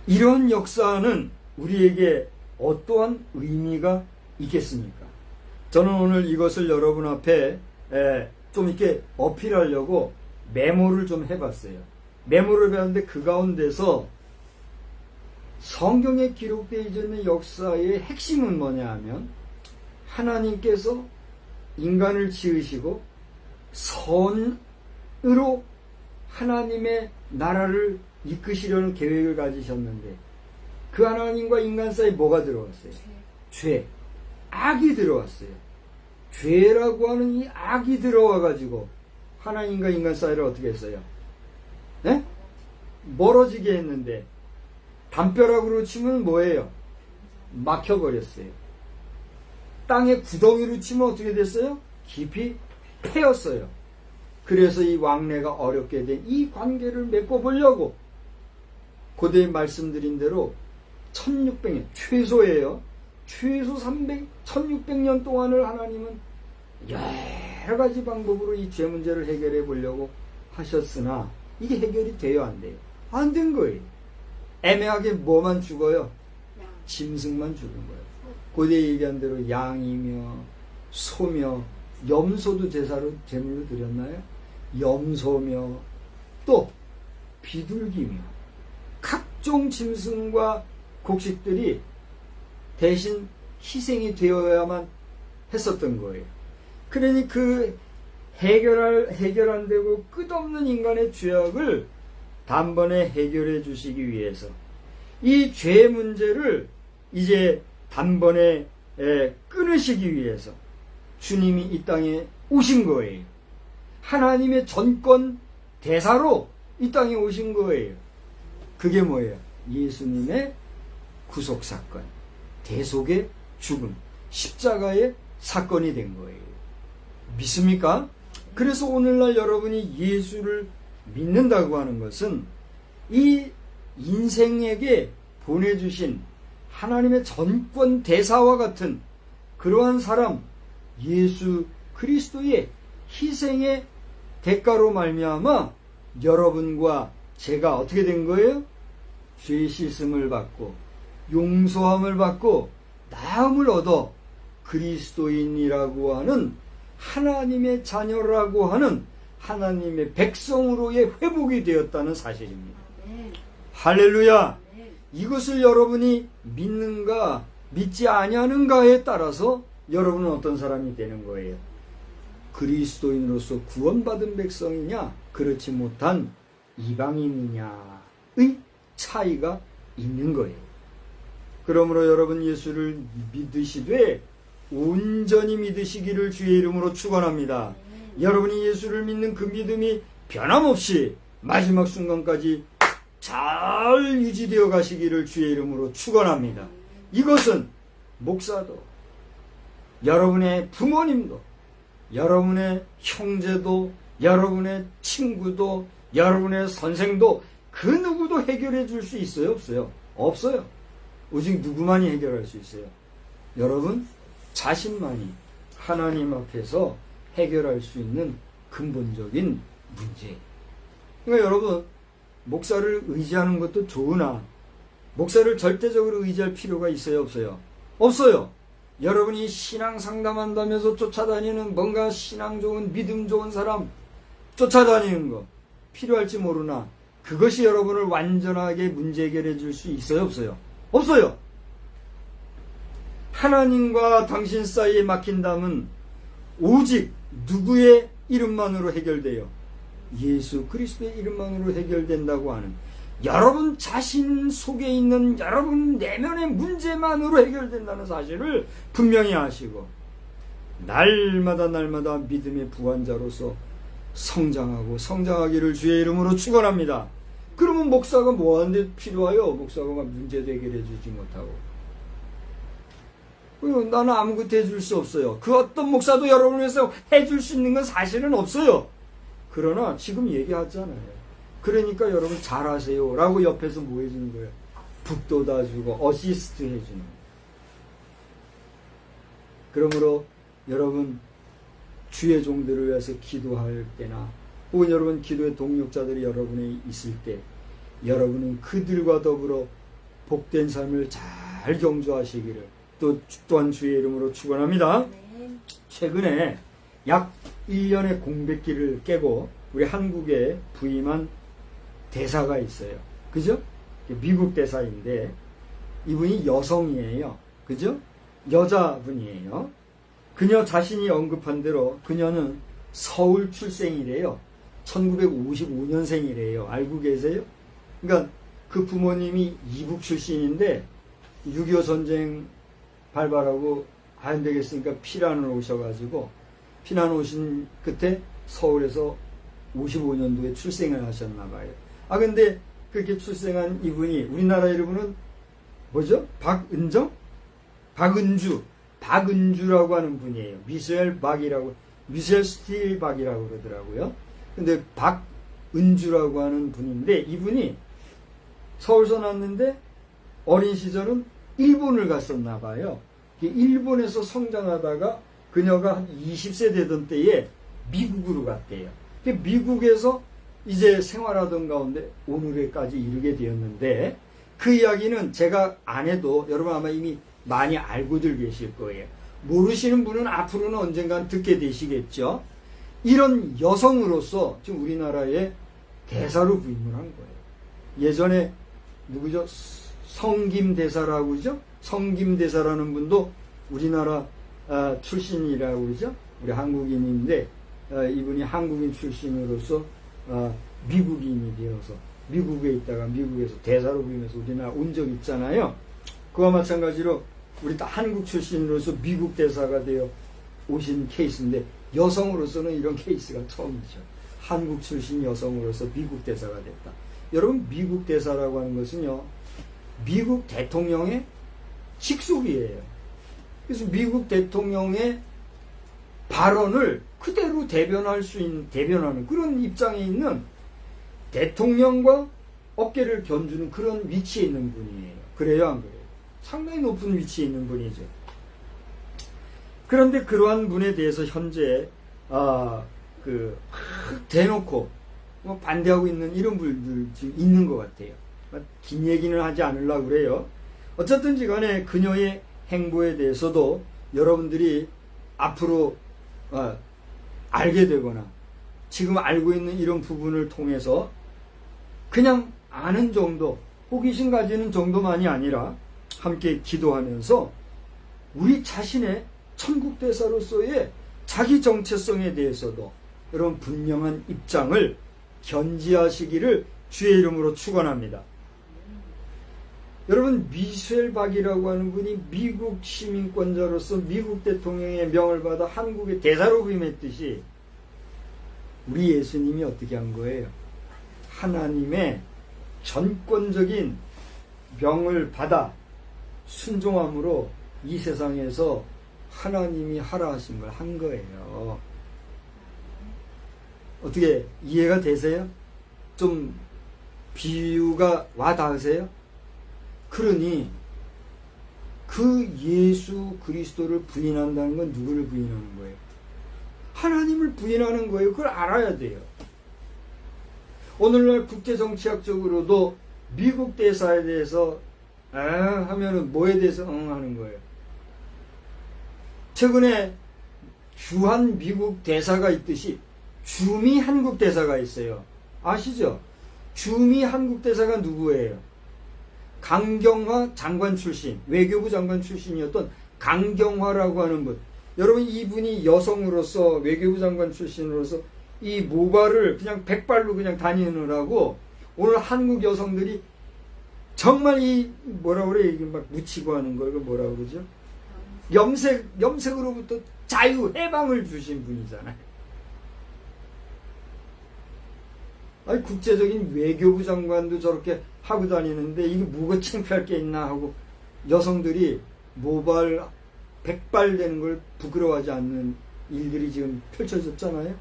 Speaker 1: 이런 역사는 우리에게 어떠한 의미가 있겠습니까? 저는 오늘 이것을 여러분 앞에 좀 이렇게 어필하려고 메모를 좀 해봤어요. 메모를 해봤는데 그 가운데서 성경에 기록되어 있는 역사의 핵심은 뭐냐 하면 하나님께서 인간을 지으시고 선으로 하나님의 나라를 이끄시려는 계획을 가지셨는데 그 하나님과 인간 사이에 뭐가 들어왔어요? 죄. 악이 들어왔어요. 죄라고 하는 이 악이 들어와가지고 하나님과 인간 사이를 어떻게 했어요? 네? 멀어지게 했는데 담벼락으로 치면 뭐예요? 막혀버렸어요. 땅에 구덩이로 치면 어떻게 됐어요? 깊이 패였어요. 그래서 이 왕래가 어렵게 된 이 관계를 메꿔보려고 고대에 말씀드린 대로 1600년 최소예요. 최소 1600년 동안을 하나님은 여러 가지 방법으로 이 죄 문제를 해결해 보려고 하셨으나 이게 해결이 돼요, 안 돼요? 안 된 거예요. 애매하게 뭐만 죽어요? 짐승만 죽은 거예요. 고대에 얘기한 대로 양이며 소며 염소도 제물로 드렸나요? 염소며 또 비둘기며 각종 짐승과 곡식들이 대신 희생이 되어야만 했었던 거예요. 그러니 그 해결 안 되고 끝없는 인간의 죄악을 단번에 해결해 주시기 위해서 이 죄 문제를 이제 단번에 끊으시기 위해서 주님이 이 땅에 오신 거예요. 하나님의 전권 대사로 이 땅에 오신 거예요. 그게 뭐예요? 예수님의 구속사건, 대속의 죽음, 십자가의 사건이 된 거예요. 믿습니까? 그래서 오늘날 여러분이 예수를 믿는다고 하는 것은 이 인생에게 보내주신 하나님의 전권 대사와 같은 그러한 사람 예수 그리스도의 희생의 대가로 말미암아 여러분과 제가 어떻게 된 거예요? 죄 씻음을 받고 용서함을 받고 나음을 얻어 그리스도인이라고 하는 하나님의 자녀라고 하는 하나님의 백성으로의 회복이 되었다는 사실입니다. 할렐루야! 이것을 여러분이 믿는가 믿지 아니하는가에 따라서 여러분은 어떤 사람이 되는 거예요? 그리스도인으로서 구원받은 백성이냐 그렇지 못한 이방인이냐의 차이가 있는 거예요. 그러므로 여러분 예수를 믿으시되 온전히 믿으시기를 주의 이름으로 축원합니다. 여러분이 예수를 믿는 그 믿음이 변함없이 마지막 순간까지 잘 유지되어 가시기를 주의 이름으로 축원합니다. 이것은 목사도 여러분의 부모님도 여러분의 형제도 여러분의 친구도 여러분의 선생도 그 누구도 해결해 줄 수 있어요? 없어요? 없어요. 오직 누구만이 해결할 수 있어요? 여러분 자신만이 하나님 앞에서 해결할 수 있는 근본적인 문제. 그러니까 여러분 목사를 의지하는 것도 좋으나 목사를 절대적으로 의지할 필요가 있어요? 없어요? 없어요. 여러분이 신앙 상담한다면서 쫓아다니는 뭔가 신앙 좋은 믿음 좋은 사람 쫓아다니는 거 필요할지 모르나 그것이 여러분을 완전하게 문제 해결해 줄 수 있어요? 없어요? 없어요. 하나님과 당신 사이에 막힌 담은 오직 누구의 이름만으로 해결돼요? 예수 그리스도의 이름만으로 해결된다고 하는 여러분 자신 속에 있는 여러분 내면의 문제만으로 해결된다는 사실을 분명히 아시고 날마다 믿음의 부환자로서 성장하기를 주의 이름으로 축원합니다. 그러면 목사가 뭐 하는데 필요해요? 목사가 문제도 해결해 주지 못하고 나는 아무것도 해줄 수 없어요. 그 어떤 목사도 여러분을 위해서 해줄 수 있는 건 사실은 없어요. 그러나 지금 얘기하잖아요. 그러니까 여러분 잘하세요 라고 옆에서 뭐 해주는 거예요? 북돋아주고 어시스트 해주는 거예요. 그러므로 여러분 주의 종들을 위해서 기도할 때나 혹은 여러분 기도의 동력자들이 여러분에 있을 때 여러분은 그들과 더불어 복된 삶을 잘 경주하시기를 또한 주의 이름으로 축원합니다. 최근에 약 1년의 공백기를 깨고 우리 한국에 부임한 대사가 있어요. 그죠? 미국 대사인데 이분이 여성이에요. 그죠? 여자분이에요. 그녀 자신이 언급한 대로 그녀는 서울 출생이래요. 1955년생이래요. 알고 계세요? 그러니까 그 부모님이 이북 출신인데 6.25 전쟁 발발하고 안 되겠으니까 피난을 오셔가지고 피난 오신 끝에 서울에서 55년도에 출생을 하셨나 봐요. 아 근데 그렇게 출생한 이분이 우리나라 이름은 뭐죠? 박은정? 박은주라고 하는 분이에요. 미셸 스틸 박이라고 그러더라고요. 근데 박은주라고 하는 분인데 이분이 서울서 났는데 어린 시절은 일본을 갔었나 봐요. 일본에서 성장하다가 그녀가 한 20세 되던 때에 미국으로 갔대요. 미국에서 이제 생활하던 가운데 오늘에까지 이르게 되었는데 그 이야기는 제가 안 해도 여러분 아마 이미 많이 알고들 계실 거예요. 모르시는 분은 앞으로는 언젠간 듣게 되시겠죠. 이런 여성으로서 지금 우리나라에 대사로 부임을 한 거예요. 예전에 누구죠? 성김대사라고 그러죠? 성김대사라는 분도 우리나라 출신이라고 그러죠? 우리 한국인인데 이분이 한국인 출신으로서 미국인이 되어서 미국에 있다가 미국에서 대사로 부임해서 우리나라 온 적 있잖아요. 그와 마찬가지로 우리 한국 출신으로서 미국 대사가 되어 오신 케이스인데 여성으로서는 이런 케이스가 처음이죠. 한국 출신 여성으로서 미국 대사가 됐다. 여러분 미국 대사라고 하는 것은요. 미국 대통령의 직속이에요. 그래서 미국 대통령의 발언을 그대로 대변하는 그런 입장에 있는 대통령과 어깨를 견주는 그런 위치에 있는 분이에요. 그래요, 안 그래요? 상당히 높은 위치에 있는 분이죠. 그런데 그러한 분에 대해서 현재 대놓고 반대하고 있는 이런 분들 지금 있는 것 같아요. 긴 얘기는 하지 않으려고 그래요. 어쨌든지 간에 그녀의 행보에 대해서도 여러분들이 앞으로 알게 되거나 지금 알고 있는 이런 부분을 통해서 그냥 아는 정도, 호기심 가지는 정도만이 아니라 함께 기도하면서 우리 자신의 천국대사로서의 자기 정체성에 대해서도 여러분 분명한 입장을 견지하시기를 주의 이름으로 축원합니다. 여러분 미셸 박이라고 하는 분이 미국 시민권자로서 미국 대통령의 명을 받아 한국의 대사로 부임했듯이 우리 예수님이 어떻게 한 거예요? 하나님의 전권적인 명을 받아 순종함으로 이 세상에서 하나님이 하라 하신 걸 한 거예요. 어떻게 이해가 되세요? 좀 비유가 와 닿으세요? 그러니 그 예수 그리스도를 부인한다는 건 누구를 부인하는 거예요? 하나님을 부인하는 거예요. 그걸 알아야 돼요. 오늘날 국제정치학적으로도 미국 대사에 대해서 하면은 뭐에 대해서 하는 거예요? 최근에 주한 미국 대사가 있듯이 주미 한국 대사가 있어요. 아시죠? 주미 한국 대사가 누구예요? 강경화 장관 출신, 외교부 장관 출신이었던 강경화라고 하는 분. 여러분 이분이 여성으로서 외교부 장관 출신으로서 이 모발을 그냥 백발로 그냥 다니느라고 오늘 한국 여성들이 정말 이 뭐라 그래 이게 막 묻히고 하는 걸 뭐라 그러죠? 염색으로부터 자유 해방을 주신 분이잖아요. 아니 국제적인 외교부 장관도 저렇게 하고 다니는데 이게 뭐가 창피할 게 있나 하고 여성들이 모발 백발되는 걸 부끄러워하지 않는 일들이 지금 펼쳐졌잖아요.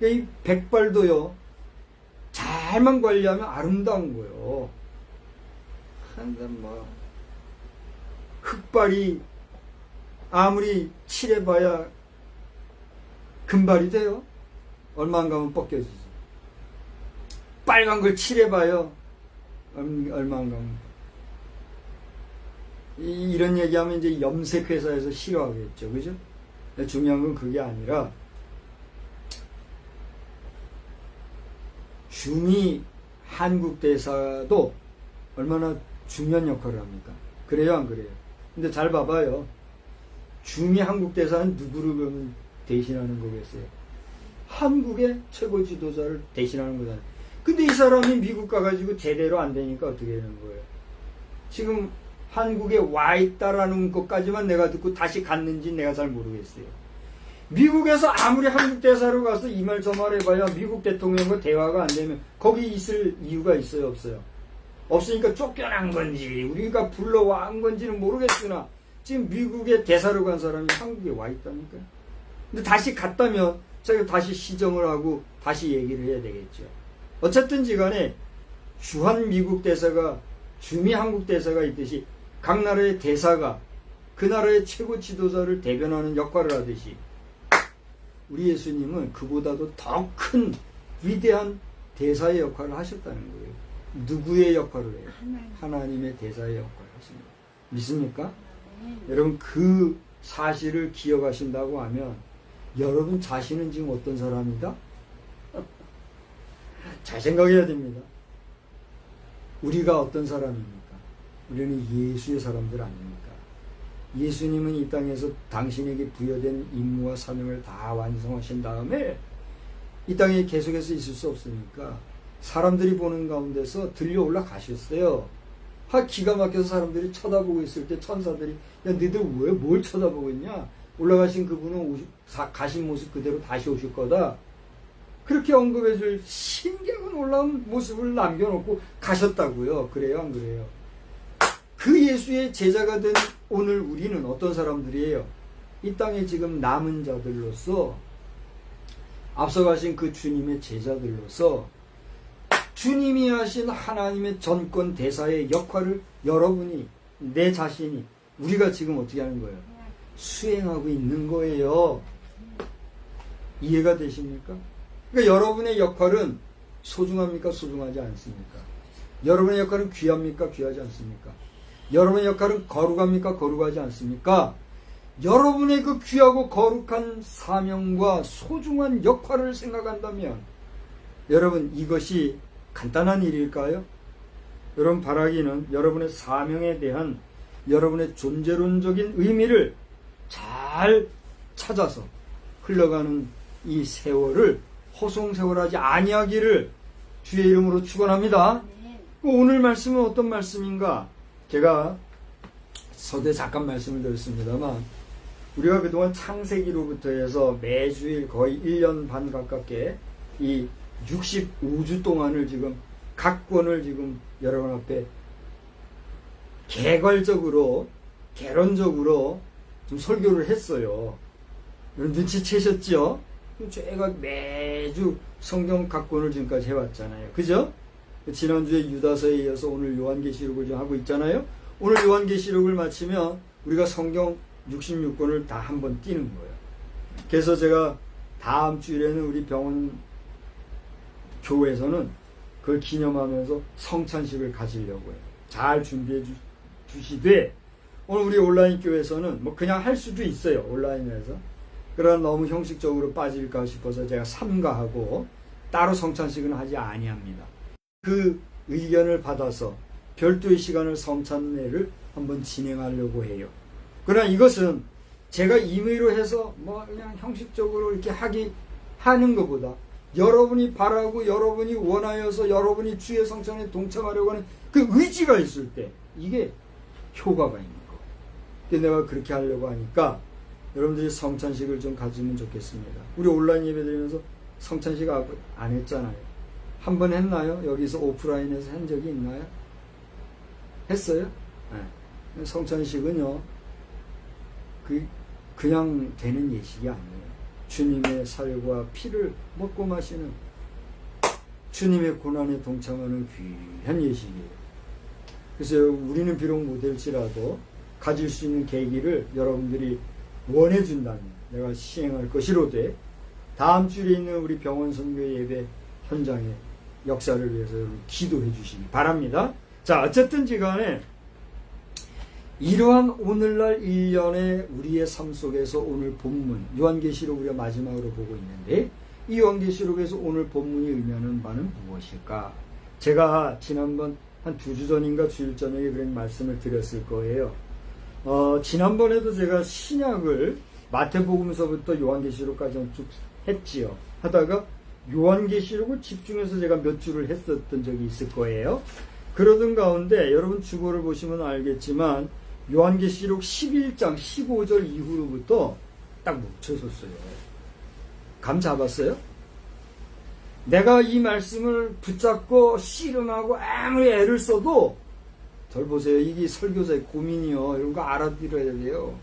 Speaker 1: 이 백발도요 잘만 관리하면 아름다운 거예요. 근데 뭐 흑발이 아무리 칠해봐야 금발이 돼요. 얼마 안 가면 벗겨지지. 빨간 걸 칠해봐요. 얼마 안 가면. 이런 얘기하면 이제 염색회사에서 싫어하겠죠. 그죠? 중요한 건 그게 아니라 주미 한국대사도 얼마나 중요한 역할을 합니까? 그래요, 안 그래요? 근데 잘 봐봐요. 주미 한국대사는 누구를 그러면 대신하는 거겠어요? 한국의 최고 지도자를 대신하는 거잖아요. 근데 이 사람이 미국 가가지고 제대로 안 되니까 어떻게 되는 거예요? 지금 한국에 와 있다라는 것까지만 내가 듣고 다시 갔는지 내가 잘 모르겠어요. 미국에서 아무리 한국 대사로 가서 이 말 저 말 해봐야 미국 대통령과 대화가 안 되면 거기 있을 이유가 있어요, 없어요? 없으니까 쫓겨난 건지 우리가 불러와 한 건지는 모르겠으나 지금 미국에 대사로 간 사람이 한국에 와 있다니까요. 근데 다시 갔다면 제가 다시 시정을 하고 다시 얘기를 해야 되겠죠. 어쨌든지 간에 주한 미국 대사가 주미 한국 대사가 있듯이 각 나라의 대사가 그 나라의 최고 지도자를 대변하는 역할을 하듯이 우리 예수님은 그보다도 더 큰 위대한 대사의 역할을 하셨다는 거예요. 누구의 역할을 해요? 하나님의 대사의 역할을 하십니다. 믿습니까? 여러분 그 사실을 기억하신다고 하면 여러분 자신은 지금 어떤 사람이다? 잘 생각해야 됩니다. 우리가 어떤 사람입니까? 우리는 예수의 사람들 아닙니까? 예수님은 이 땅에서 당신에게 부여된 임무와 사명을 다 완성하신 다음에 이 땅에 계속해서 있을 수 없으니까 사람들이 보는 가운데서 들려 올라가셨어요. 기가 막혀서 사람들이 쳐다보고 있을 때 천사들이 야 너희들 왜 뭘 쳐다보고 있냐? 올라가신 그분은 가신 모습 그대로 다시 오실 거다. 그렇게 언급해 줄 신기하고 놀라운 모습을 남겨놓고 가셨다고요. 그래요, 안 그래요? 그 예수의 제자가 된 오늘 우리는 어떤 사람들이에요? 이 땅에 지금 남은 자들로서 앞서가신 그 주님의 제자들로서 주님이 하신 하나님의 전권 대사의 역할을 여러분이 내 자신이 우리가 지금 어떻게 하는 거예요? 수행하고 있는 거예요. 이해가 되십니까? 그러니까 여러분의 역할은 소중합니까? 소중하지 않습니까? 여러분의 역할은 귀합니까? 귀하지 않습니까? 여러분의 역할은 거룩합니까? 거룩하지 않습니까? 여러분의 그 귀하고 거룩한 사명과 소중한 역할을 생각한다면 여러분 이것이 간단한 일일까요? 여러분 바라기는 여러분의 사명에 대한 여러분의 존재론적인 의미를 잘 찾아서 흘러가는 이 세월을 허송세월하지 아니하기를 주의 이름으로 축원합니다. 오늘 말씀은 어떤 말씀인가? 제가 서두에 잠깐 말씀을 드렸습니다만 우리가 그동안 창세기로부터 해서 매주일 거의 1년 반 가깝게 이 65주 동안을 지금 각 권을 지금 여러분 앞에 개괄적으로 개론적으로 좀 설교를 했어요. 눈치채셨죠? 제가 매주 성경 각 권을 지금까지 해왔잖아요. 그죠? 지난주에 유다서에 이어서 오늘 요한계시록을 좀 하고 있잖아요. 오늘 요한계시록을 마치면 우리가 성경 66권을 다 한번 띄는 거예요. 그래서 제가 다음 주일에는 우리 병원 교회에서는 그걸 기념하면서 성찬식을 가지려고 해요. 잘 준비해 주시되 오늘 우리 온라인 교회에서는 뭐 그냥 할 수도 있어요. 온라인에서. 그러나 너무 형식적으로 빠질까 싶어서 제가 삼가하고 따로 성찬식은 하지 아니합니다. 그 의견을 받아서 별도의 시간을 성찬례를 한번 진행하려고 해요. 그러나 이것은 제가 임의로 해서 뭐 그냥 형식적으로 이렇게 하는 것보다 여러분이 바라고 여러분이 원하여서 여러분이 주의 성찬에 동참하려고 하는 그 의지가 있을 때 이게 효과가 있는 거예요. 근데 내가 그렇게 하려고 하니까 여러분들이 성찬식을 좀 가지면 좋겠습니다. 우리 온라인 예배 드리면서 성찬식 안 했잖아요. 한 번 했나요? 여기서 오프라인에서 한 적이 있나요? 했어요? 네. 성찬식은요, 그냥 되는 예식이 아니에요. 주님의 살과 피를 먹고 마시는 주님의 고난에 동참하는 귀한 예식이에요. 그래서 우리는 비록 못할지라도 가질 수 있는 계기를 여러분들이 원해준다면 내가 시행할 것이로되 다음 주에 있는 우리 병원 선교 예배 현장의 역사를 위해서 여러분 기도해 주시기 바랍니다. 자, 어쨌든지 간에 이러한 오늘날 일련의 우리의 삶 속에서 오늘 본문 요한계시록 우리가 마지막으로 보고 있는데 이 요한계시록에서 오늘 본문이 의미하는 바는 무엇일까? 제가 지난번 한 2주 전인가 주일 저녁에 그런 말씀을 드렸을 거예요. 지난번에도 제가 신약을 마태복음서부터 요한계시록까지 쭉 했지요. 하다가 요한계시록을 집중해서 제가 몇 주를 했었던 적이 있을 거예요. 그러던 가운데 여러분 주보를 보시면 알겠지만 요한계시록 11장 15절 이후로부터 딱 멈춰섰어요. 감 잡았어요? 내가 이 말씀을 붙잡고 씨름하고 아무리 애를 써도 절 보세요. 이게 설교자의 고민이요. 이런 거 알아들어야 돼요.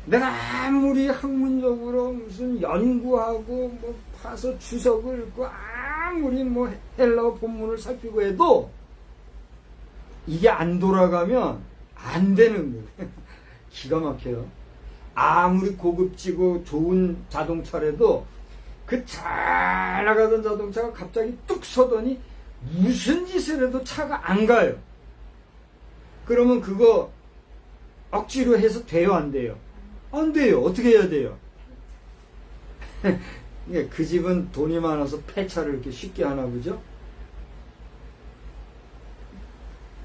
Speaker 1: 내가 아무리 학문적으로 무슨 연구하고 뭐 파서 주석을 읽고 아무리 뭐 헬라어 본문을 살피고 해도 이게 안 돌아가면 안 되는 거예요. 기가 막혀요. 아무리 고급지고 좋은 자동차라도 그 잘 나가던 자동차가 갑자기 뚝 서더니 무슨 짓을 해도 차가 안 가요. 그러면 그거 억지로 해서 돼요, 안 돼요? 안 돼요. 어떻게 해야 돼요? 그 집은 돈이 많아서 폐차를 이렇게 쉽게 하나 보죠?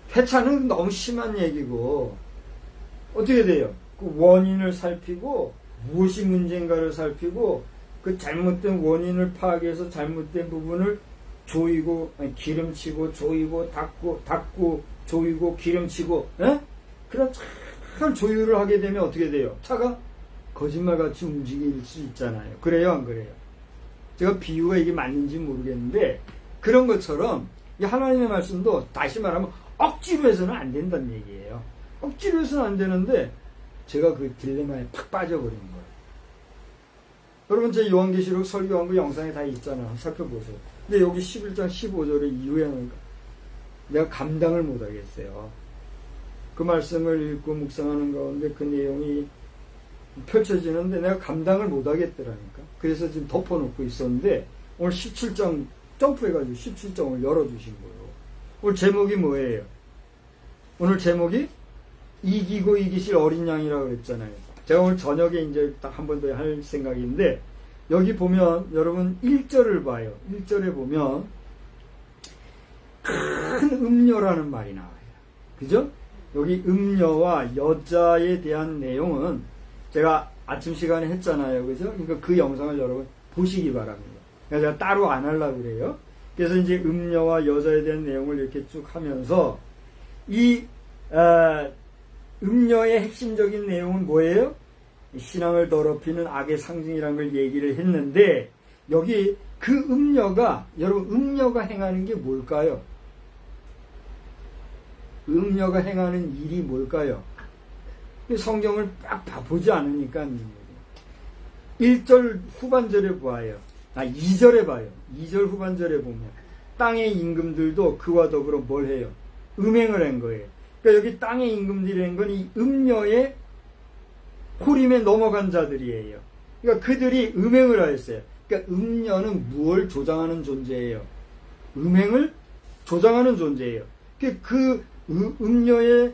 Speaker 1: 폐차는 너무 심한 얘기고 어떻게 돼요? 그 원인을 살피고 무엇이 문제인가를 살피고 그 잘못된 원인을 파악해서 잘못된 부분을 조이고 기름치고 조이고 닦고 조이고 기름치고 그런 참 조율을 하게 되면 어떻게 돼요? 차가 거짓말같이 움직일 수 있잖아요. 그래요, 안 그래요? 제가 비유가 이게 맞는지 모르겠는데 그런 것처럼 이 하나님의 말씀도 다시 말하면 억지로 해서는 안 된다는 얘기예요. 억지로 해서는 안 되는데 제가 그 딜레마에 팍 빠져버린 거예요. 여러분 제 요한계시록 설교한 거 영상에 다 있잖아요. 살펴보세요. 근데 여기 11장 15절에 이후에는 내가 감당을 못하겠어요. 그 말씀을 읽고 묵상하는 가운데 그 내용이 펼쳐지는데 내가 감당을 못하겠더라니까. 그래서 지금 덮어놓고 있었는데 오늘 17장 점프해가지고 17장을 열어주신 거예요. 오늘 제목이 뭐예요? 오늘 제목이 이기고 이기실 어린 양이라고 그랬잖아요. 제가 오늘 저녁에 이제 딱 한 번 더 할 생각인데 여기 보면 여러분 1절을 봐요. 1절에 보면 큰 음녀라는 말이 나와요. 그죠? 여기 음녀와 여자에 대한 내용은 제가 아침 시간에 했잖아요. 그죠? 그러니까 그 영상을 여러분 보시기 바랍니다. 그래서 제가 따로 안 하려고 그래요. 그래서 이제 음녀와 여자에 대한 내용을 이렇게 쭉 하면서 이 음녀의 핵심적인 내용은 뭐예요? 신앙을 더럽히는 악의 상징이라는 걸 얘기를 했는데 여기 그 음녀가 여러분 음녀가 행하는 게 뭘까요? 음녀가 행하는 일이 뭘까요? 성경을 딱 보지 않으니까 1절 후반절에 보아요. 2절에 봐요. 2절 후반절에 보면 땅의 임금들도 그와 더불어 뭘 해요? 음행을 한 거예요. 그러니까 여기 땅의 임금들이 한 건 이 음녀의 호림에 넘어간 자들이에요. 그러니까 그들이 음행을 하였어요. 그러니까 음녀는 무엇을 조장하는 존재예요? 음행을 조장하는 존재예요. 그 음녀의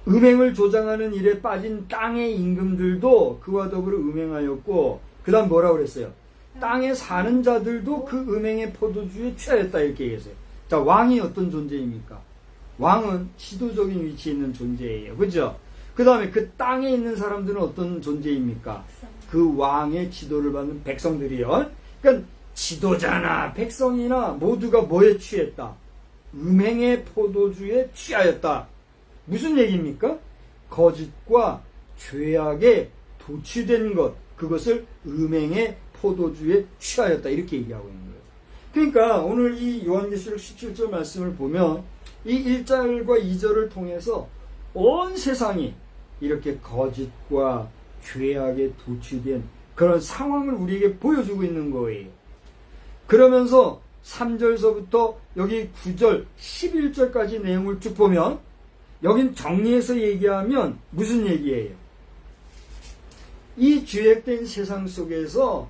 Speaker 1: 음행을 조장하는 일에 빠진 땅의 임금들도 그와 더불어 음행하였고 그 다음 뭐라고 그랬어요? 땅에 사는 자들도 그 음행의 포도주에 취하였다 이렇게 얘기했어요. 자, 왕이 어떤 존재입니까? 왕은 지도적인 위치에 있는 존재예요. 그죠? 그 다음에 그 땅에 있는 사람들은 어떤 존재입니까? 그 왕의 지도를 받는 백성들이요. 그러니까 지도자나 백성이나 모두가 뭐에 취했다? 음행의 포도주에 취하였다. 무슨 얘기입니까? 거짓과 죄악에 도취된 것, 그것을 음행의 포도주에 취하였다. 이렇게 얘기하고 있는 거예요. 그러니까 오늘 이 요한계시록 17절 말씀을 보면 이 1절과 2절을 통해서 온 세상이 이렇게 거짓과 죄악에 도취된 그런 상황을 우리에게 보여주고 있는 거예요. 그러면서 3절서부터 여기 9절, 11절까지 내용을 쭉 보면 여긴 정리해서 얘기하면 무슨 얘기예요? 이 죄악된 세상 속에서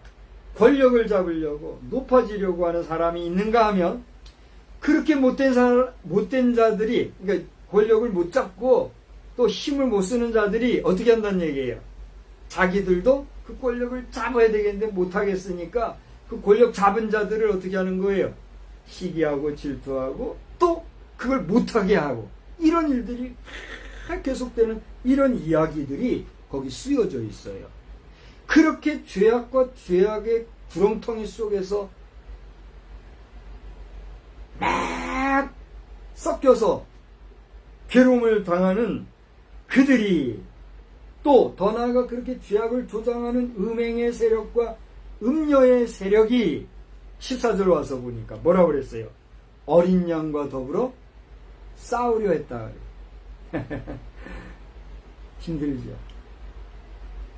Speaker 1: 권력을 잡으려고 높아지려고 하는 사람이 있는가 하면 그렇게 못된 자들이, 그러니까 권력을 못 잡고 또 힘을 못 쓰는 자들이 어떻게 한다는 얘기예요. 자기들도 그 권력을 잡아야 되겠는데 못하겠으니까 그 권력 잡은 자들을 어떻게 하는 거예요? 시기하고 질투하고 또 그걸 못하게 하고, 이런 일들이 계속되는 이런 이야기들이 거기 쓰여져 있어요. 그렇게 죄악과 죄악의 구렁텅이 속에서 막 섞여서 괴로움을 당하는 그들이, 또 더 나아가 그렇게 죄악을 조장하는 음행의 세력과 음녀의 세력이 14절 와서 보니까 뭐라고 그랬어요? 어린 양과 더불어 싸우려 했다. 힘들죠.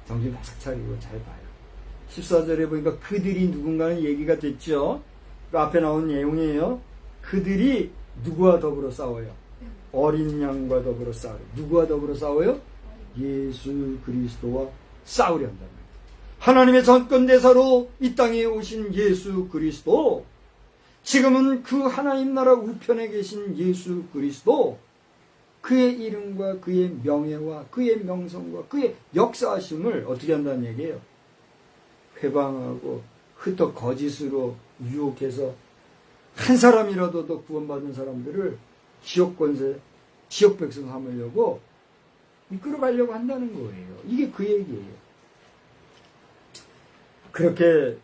Speaker 1: 정신 바짝 차리고 잘 봐요. 14절에 보니까 그들이 누군가는 얘기가 됐죠. 그 앞에 나온 내용이에요. 그들이 누구와 더불어 싸워요? 어린 양과 더불어 싸워요. 누구와 더불어 싸워요? 예수 그리스도와 싸우려 한다는 거예요. 하나님의 전권대사로 이 땅에 오신 예수 그리스도, 지금은 그 하나님 나라 우편에 계신 예수 그리스도, 그의 이름과 그의 명예와 그의 명성과 그의 역사하심을 어떻게 한다는 얘기예요? 회방하고 흩어 거짓으로 유혹해서 한 사람이라도 더 구원받은 사람들을 지역 권세, 지역 백성 삼으려고 이끌어가려고 한다는 거예요. 이게 그 얘기예요. 그렇게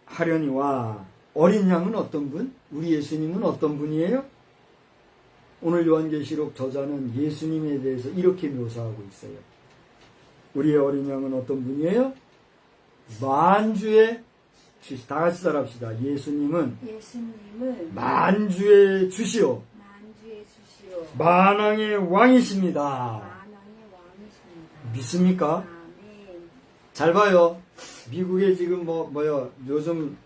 Speaker 1: 하려니와, 어린 양은 어떤 분? 우리 예수님은 어떤 분이에요? 오늘 요한계시록 저자는 예수님에 대해서 이렇게 묘사하고 있어요. 우리의 어린 양은 어떤 분이에요? 만주의 주시. 다 같이 따라합시다. 예수님은 만주의 주시오, 만왕의 왕이십니다. 믿습니까? 잘 봐요. 미국에 지금 요즘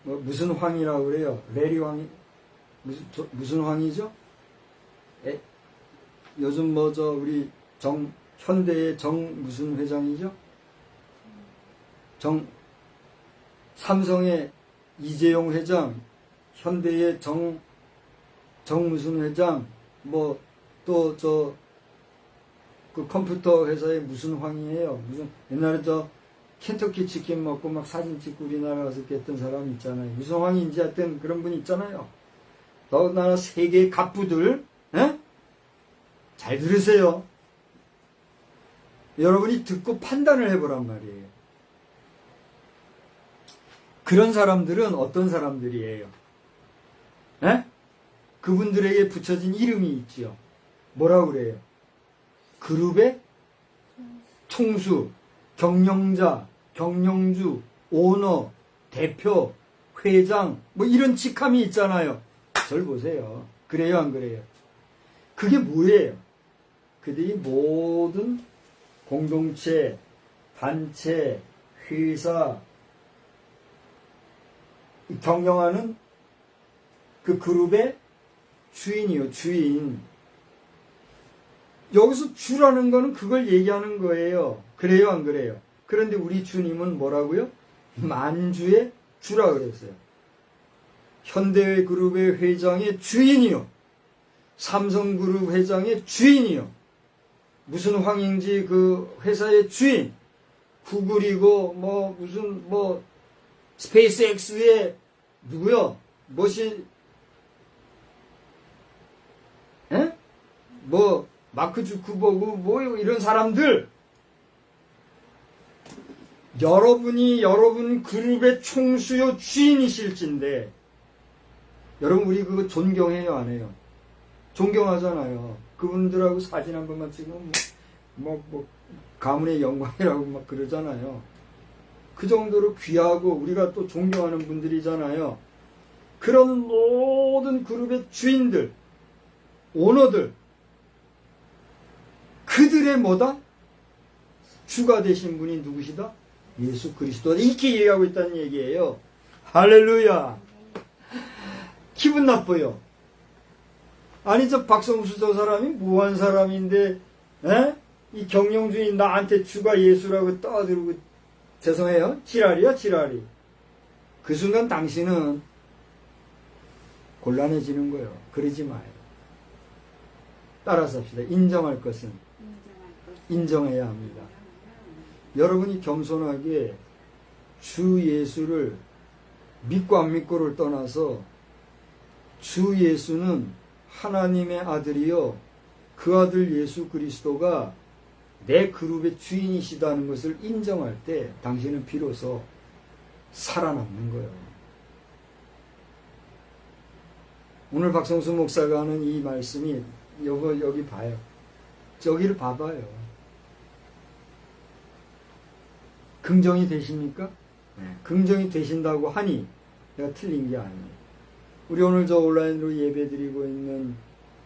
Speaker 1: 무슨 황이라고 그래요? 레리 왕이 무슨 왕이죠? 요즘 우리 현대의 무슨 회장이죠? 삼성의 이재용 회장, 현대의 무슨 회장, 그 컴퓨터 회사의 무슨 황이에요? 옛날에 켄터키 치킨 먹고 막 사진 찍고 우리나라 가서 했던 사람 있잖아요. 무슨 황인지 하여튼 그런 분 있잖아요. 더군다나 세계의 갑부들, 잘 들으세요. 여러분이 듣고 판단을 해보란 말이에요. 그런 사람들은 어떤 사람들이에요? 그분들에게 붙여진 이름이 있지요. 뭐라고 그래요? 그룹의 총수, 경영자, 경영주, 오너, 대표, 회장, 이런 직함이 있잖아요. 절 보세요. 그래요, 안 그래요? 그게 뭐예요? 그들이 모든 공동체, 단체, 회사, 경영하는 그 그룹의 주인이요, 주인. 여기서 주라는 거는 그걸 얘기하는 거예요. 그래요, 안 그래요? 그런데 우리 주님은 뭐라고요? 만주의 주라 그랬어요. 현대그룹의 회장의 주인이요, 삼성그룹 회장의 주인이요, 무슨 황인지 그 회사의 주인, 구글이고 무슨 스페이스X의 누구요? 마크 주크버그 이런 사람들, 여러분 그룹의 총수요 주인이실진데, 여러분 우리 그거 존경해요, 안 해요? 존경하잖아요. 그분들하고 사진 한 번만 찍으면 가문의 영광이라고 막 그러잖아요. 그 정도로 귀하고 우리가 또 존경하는 분들이잖아요. 그런 모든 그룹의 주인들, 오너들, 그들의 주가 되신 분이 누구시다? 예수 그리스도. 이렇게 얘기하고 있다는 얘기예요. 할렐루야. 기분 나빠요. 아니 박성수 저 사람이 뭐한 사람인데 이 경영주인 나한테 주가 예수라고 떠들고 죄송해요. 지랄이야, 지랄이. 그 순간 당신은 곤란해지는 거예요. 그러지 마요. 따라서 합시다. 인정할 것은 인정해야 합니다. 여러분이 겸손하게 주 예수를 믿고 안 믿고를 떠나서 주 예수는 하나님의 아들이요, 그 아들 예수 그리스도가 내 그룹의 주인이시다는 것을 인정할 때 당신은 비로소 살아남는 거예요. 오늘 박성수 목사가 하는 이 말씀이 여기 봐요. 저기를 봐봐요. 긍정이 되십니까? 네. 긍정이 되신다고 하니 내가 틀린 게 아니에요. 우리 오늘 저 온라인으로 예배 드리고 있는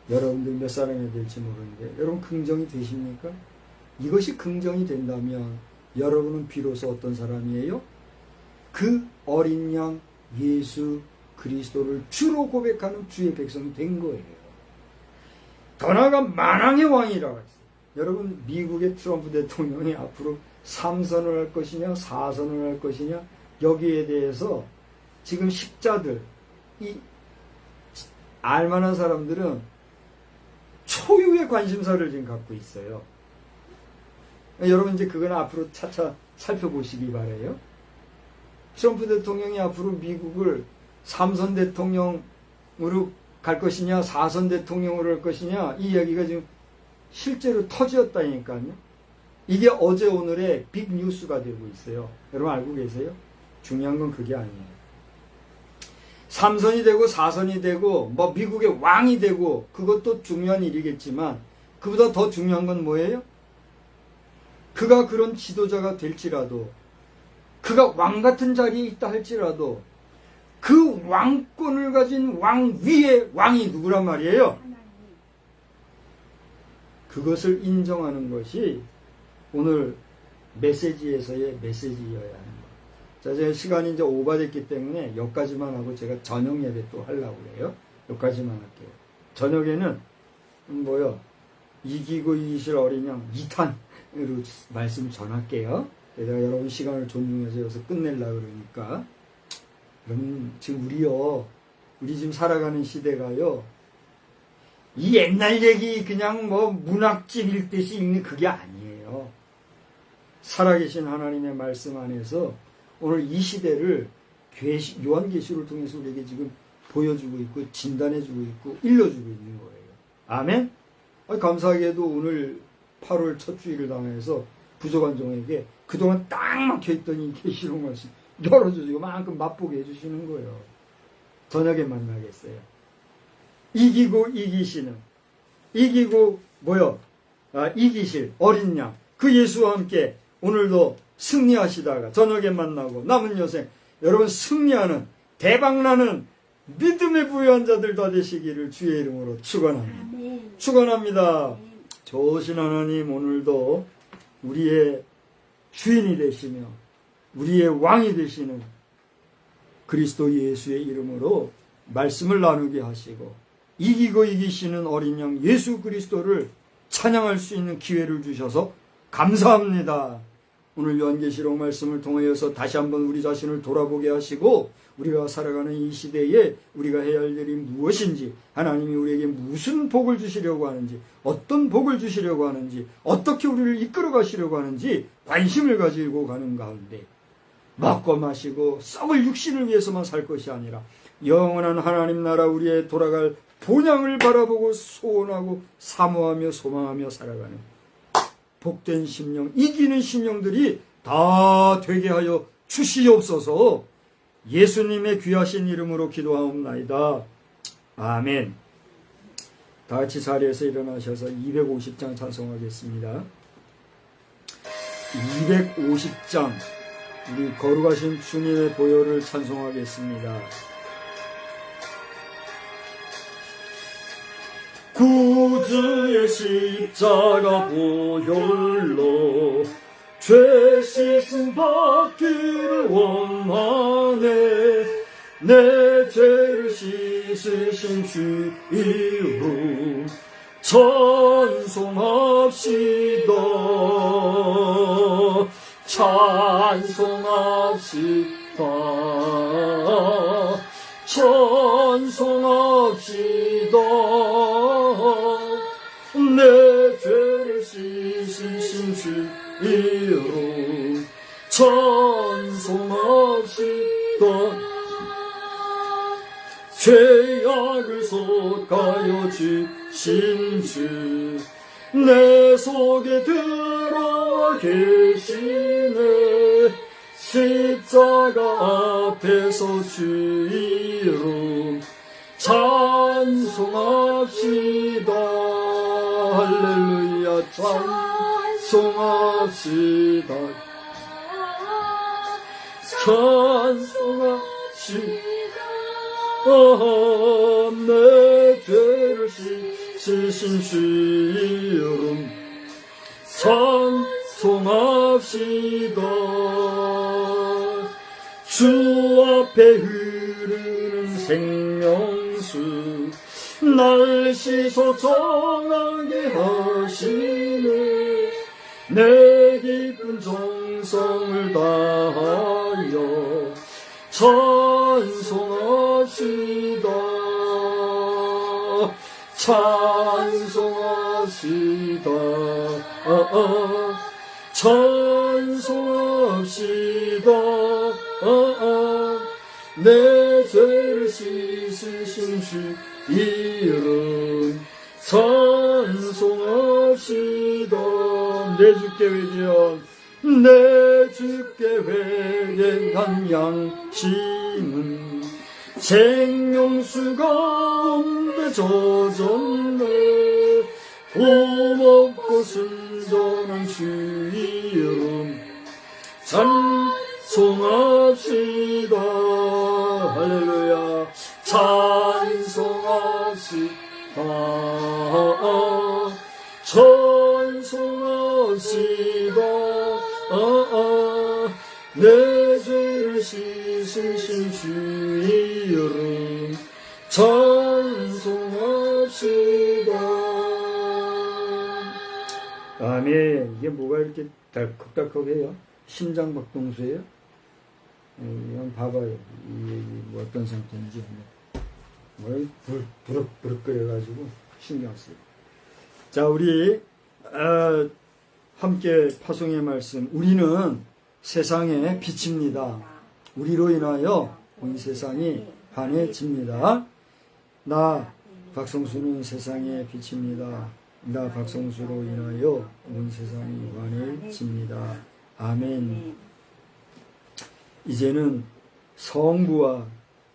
Speaker 1: 여러분들 몇 사람이 될지 모르는데 여러분 긍정이 되십니까? 이것이 긍정이 된다면 여러분은 비로소 어떤 사람이에요? 그 어린 양 예수 그리스도를 주로 고백하는 주의 백성이 된 거예요. 더 나아가 만왕의 왕이라고 했어요. 여러분 미국의 트럼프 대통령이 앞으로 3선을 할 것이냐 4선을 할 것이냐 여기에 대해서 지금 식자들 이 알만한 사람들은 초유의 관심사를 지금 갖고 있어요. 여러분 이제 그건 앞으로 차차 살펴보시기 바라요. 트럼프 대통령이 앞으로 미국을 3선 대통령으로 갈 것이냐 4선 대통령으로 할 것이냐 이 이야기가 지금 실제로 터졌다니까요. 이게 어제 오늘의 빅 뉴스가 되고 있어요. 여러분 알고 계세요? 중요한 건 그게 아니에요. 3선이 되고 4선이 되고 뭐 미국의 왕이 되고 그것도 중요한 일이겠지만 그보다 더 중요한 건 뭐예요? 그가 그런 지도자가 될지라도 그가 왕 같은 자리에 있다 할지라도 그 왕권을 가진 왕 위의 왕이 누구란 말이에요? 그것을 인정하는 것이 오늘 메시지에서의 메시지여야 합니다. 자, 제 시간이 이제 오버됐기 때문에 여기까지만 하고 제가 저녁 예배 또 하려고 그래요. 여기까지만 할게요. 저녁에는 뭐요? 이기고 이기실 어린 양 2탄으로 말씀 전할게요. 내가 여러분 시간을 존중해서 여기서 끝내려고 그러니까. 그럼 지금 우리 지금 살아가는 시대가요. 이 옛날 얘기 그냥 뭐 문학집 읽듯이 읽는 그게 아니에요. 살아계신 하나님의 말씀 안에서 오늘 이 시대를 요한계시를 통해서 우리에게 지금 보여주고 있고 진단해주고 있고 일러주고 있는 거예요. 아멘? 감사하게도 오늘 8월 첫 주일을 당해서 부족한 종에게 그동안 딱 막혀있던 이 계시록 말씀 열어주시고 만큼 맛보게 해주시는 거예요. 저녁에 만나겠어요. 이기고 이기시는 이기고 이기실 어린 양 그 예수와 함께 오늘도 승리하시다가 저녁에 만나고 남은 여생 여러분 승리하는 대박나는 믿음의 부유한 자들 다 되시기를 주의 이름으로 축원합니다.
Speaker 2: 아멘.
Speaker 1: 축원합니다.
Speaker 2: 아멘.
Speaker 1: 좋으신 하나님 오늘도 우리의 주인이 되시며 우리의 왕이 되시는 그리스도 예수의 이름으로 말씀을 나누게 하시고 이기고 이기시는 어린 양 예수 그리스도를 찬양할 수 있는 기회를 주셔서 감사합니다. 오늘 요한계시록 말씀을 통하여서 다시 한번 우리 자신을 돌아보게 하시고 우리가 살아가는 이 시대에 우리가 해야 할 일이 무엇인지 하나님이 우리에게 무슨 복을 주시려고 하는지 어떤 복을 주시려고 하는지 어떻게 우리를 이끌어 가시려고 하는지 관심을 가지고 가는 가운데 먹고 마시고 썩을 육신을 위해서만 살 것이 아니라 영원한 하나님 나라 우리의 돌아갈 본향을 바라보고 소원하고 사모하며 소망하며 살아가는 복된 심령, 이기는 심령들이 다 되게 하여 주시옵소서. 예수님의 귀하신 이름으로 기도하옵나이다. 아멘. 다 같이 자리에서 일어나셔서 250장 찬송하겠습니다. 250장 우리 거룩하신 주님의 보혈을 찬송하겠습니다. 구주의 십자가 보혈로 죄 씻음 받기를 원하네. 내 죄를 씻으신 주 이름 찬송합시다. 찬송합시다. 찬송합시다. 내 죄를 씻으신 주이로 찬송합시다. 죄악을 속하여 주신 주 내 속에 들어와 계시네. 십자가 앞에서 주의로 찬송합시다. 할렐루야. 찬송합시다. 찬송합시다. 내 죄를 씻으신 주 이름 찬송합시다. 주 앞에 흐르는 생명수 날 씻어 정하게 하시네. 내 깊은 정성을 다하여 찬송합시다. 찬송합시다. 찬송합시다. 내 죄를 씻으신 주 이름 찬송합시다. 내 주께 회개한 내 주께 회개한 양심은 생명수 가운데 젖었네. 고맙고 순전한 주 이름 찬송합시다. 할렐루야. 찬송합시다. 찬송합시다. 내 죄를 씻으신 주 이름 찬송합시다. 아멘. 이게 뭐가 이렇게 덜컥덜컥해요? 심장박동수예요? 한번 봐봐요. 이게 뭐 어떤 상태인지. 뭐 부럭부럭거려가지고 신경 쓰여. 자, 우리 함께 파송의 말씀. 우리는 세상의 빛입니다. 우리로 인하여 온 세상이 환해집니다. 나 박성수는 세상의 빛입니다. 나 박성수로 인하여 온 세상이 환해집니다. 아멘. 이제는 성부와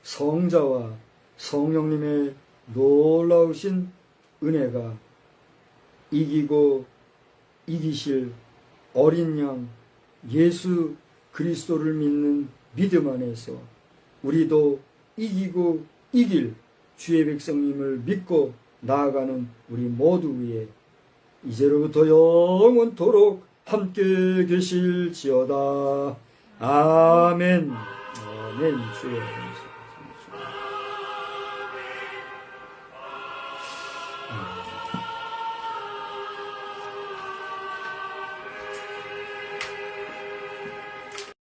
Speaker 1: 성자와 성령님의 놀라우신 은혜가 이기고 이기실 어린 양 예수 그리스도를 믿는 믿음 안에서 우리도 이기고 이길 주의 백성님을 믿고 나아가는 우리 모두 위에 이제로부터 영원토록 함께 계실지어다. 아멘. 아멘. 주여 감사합니다.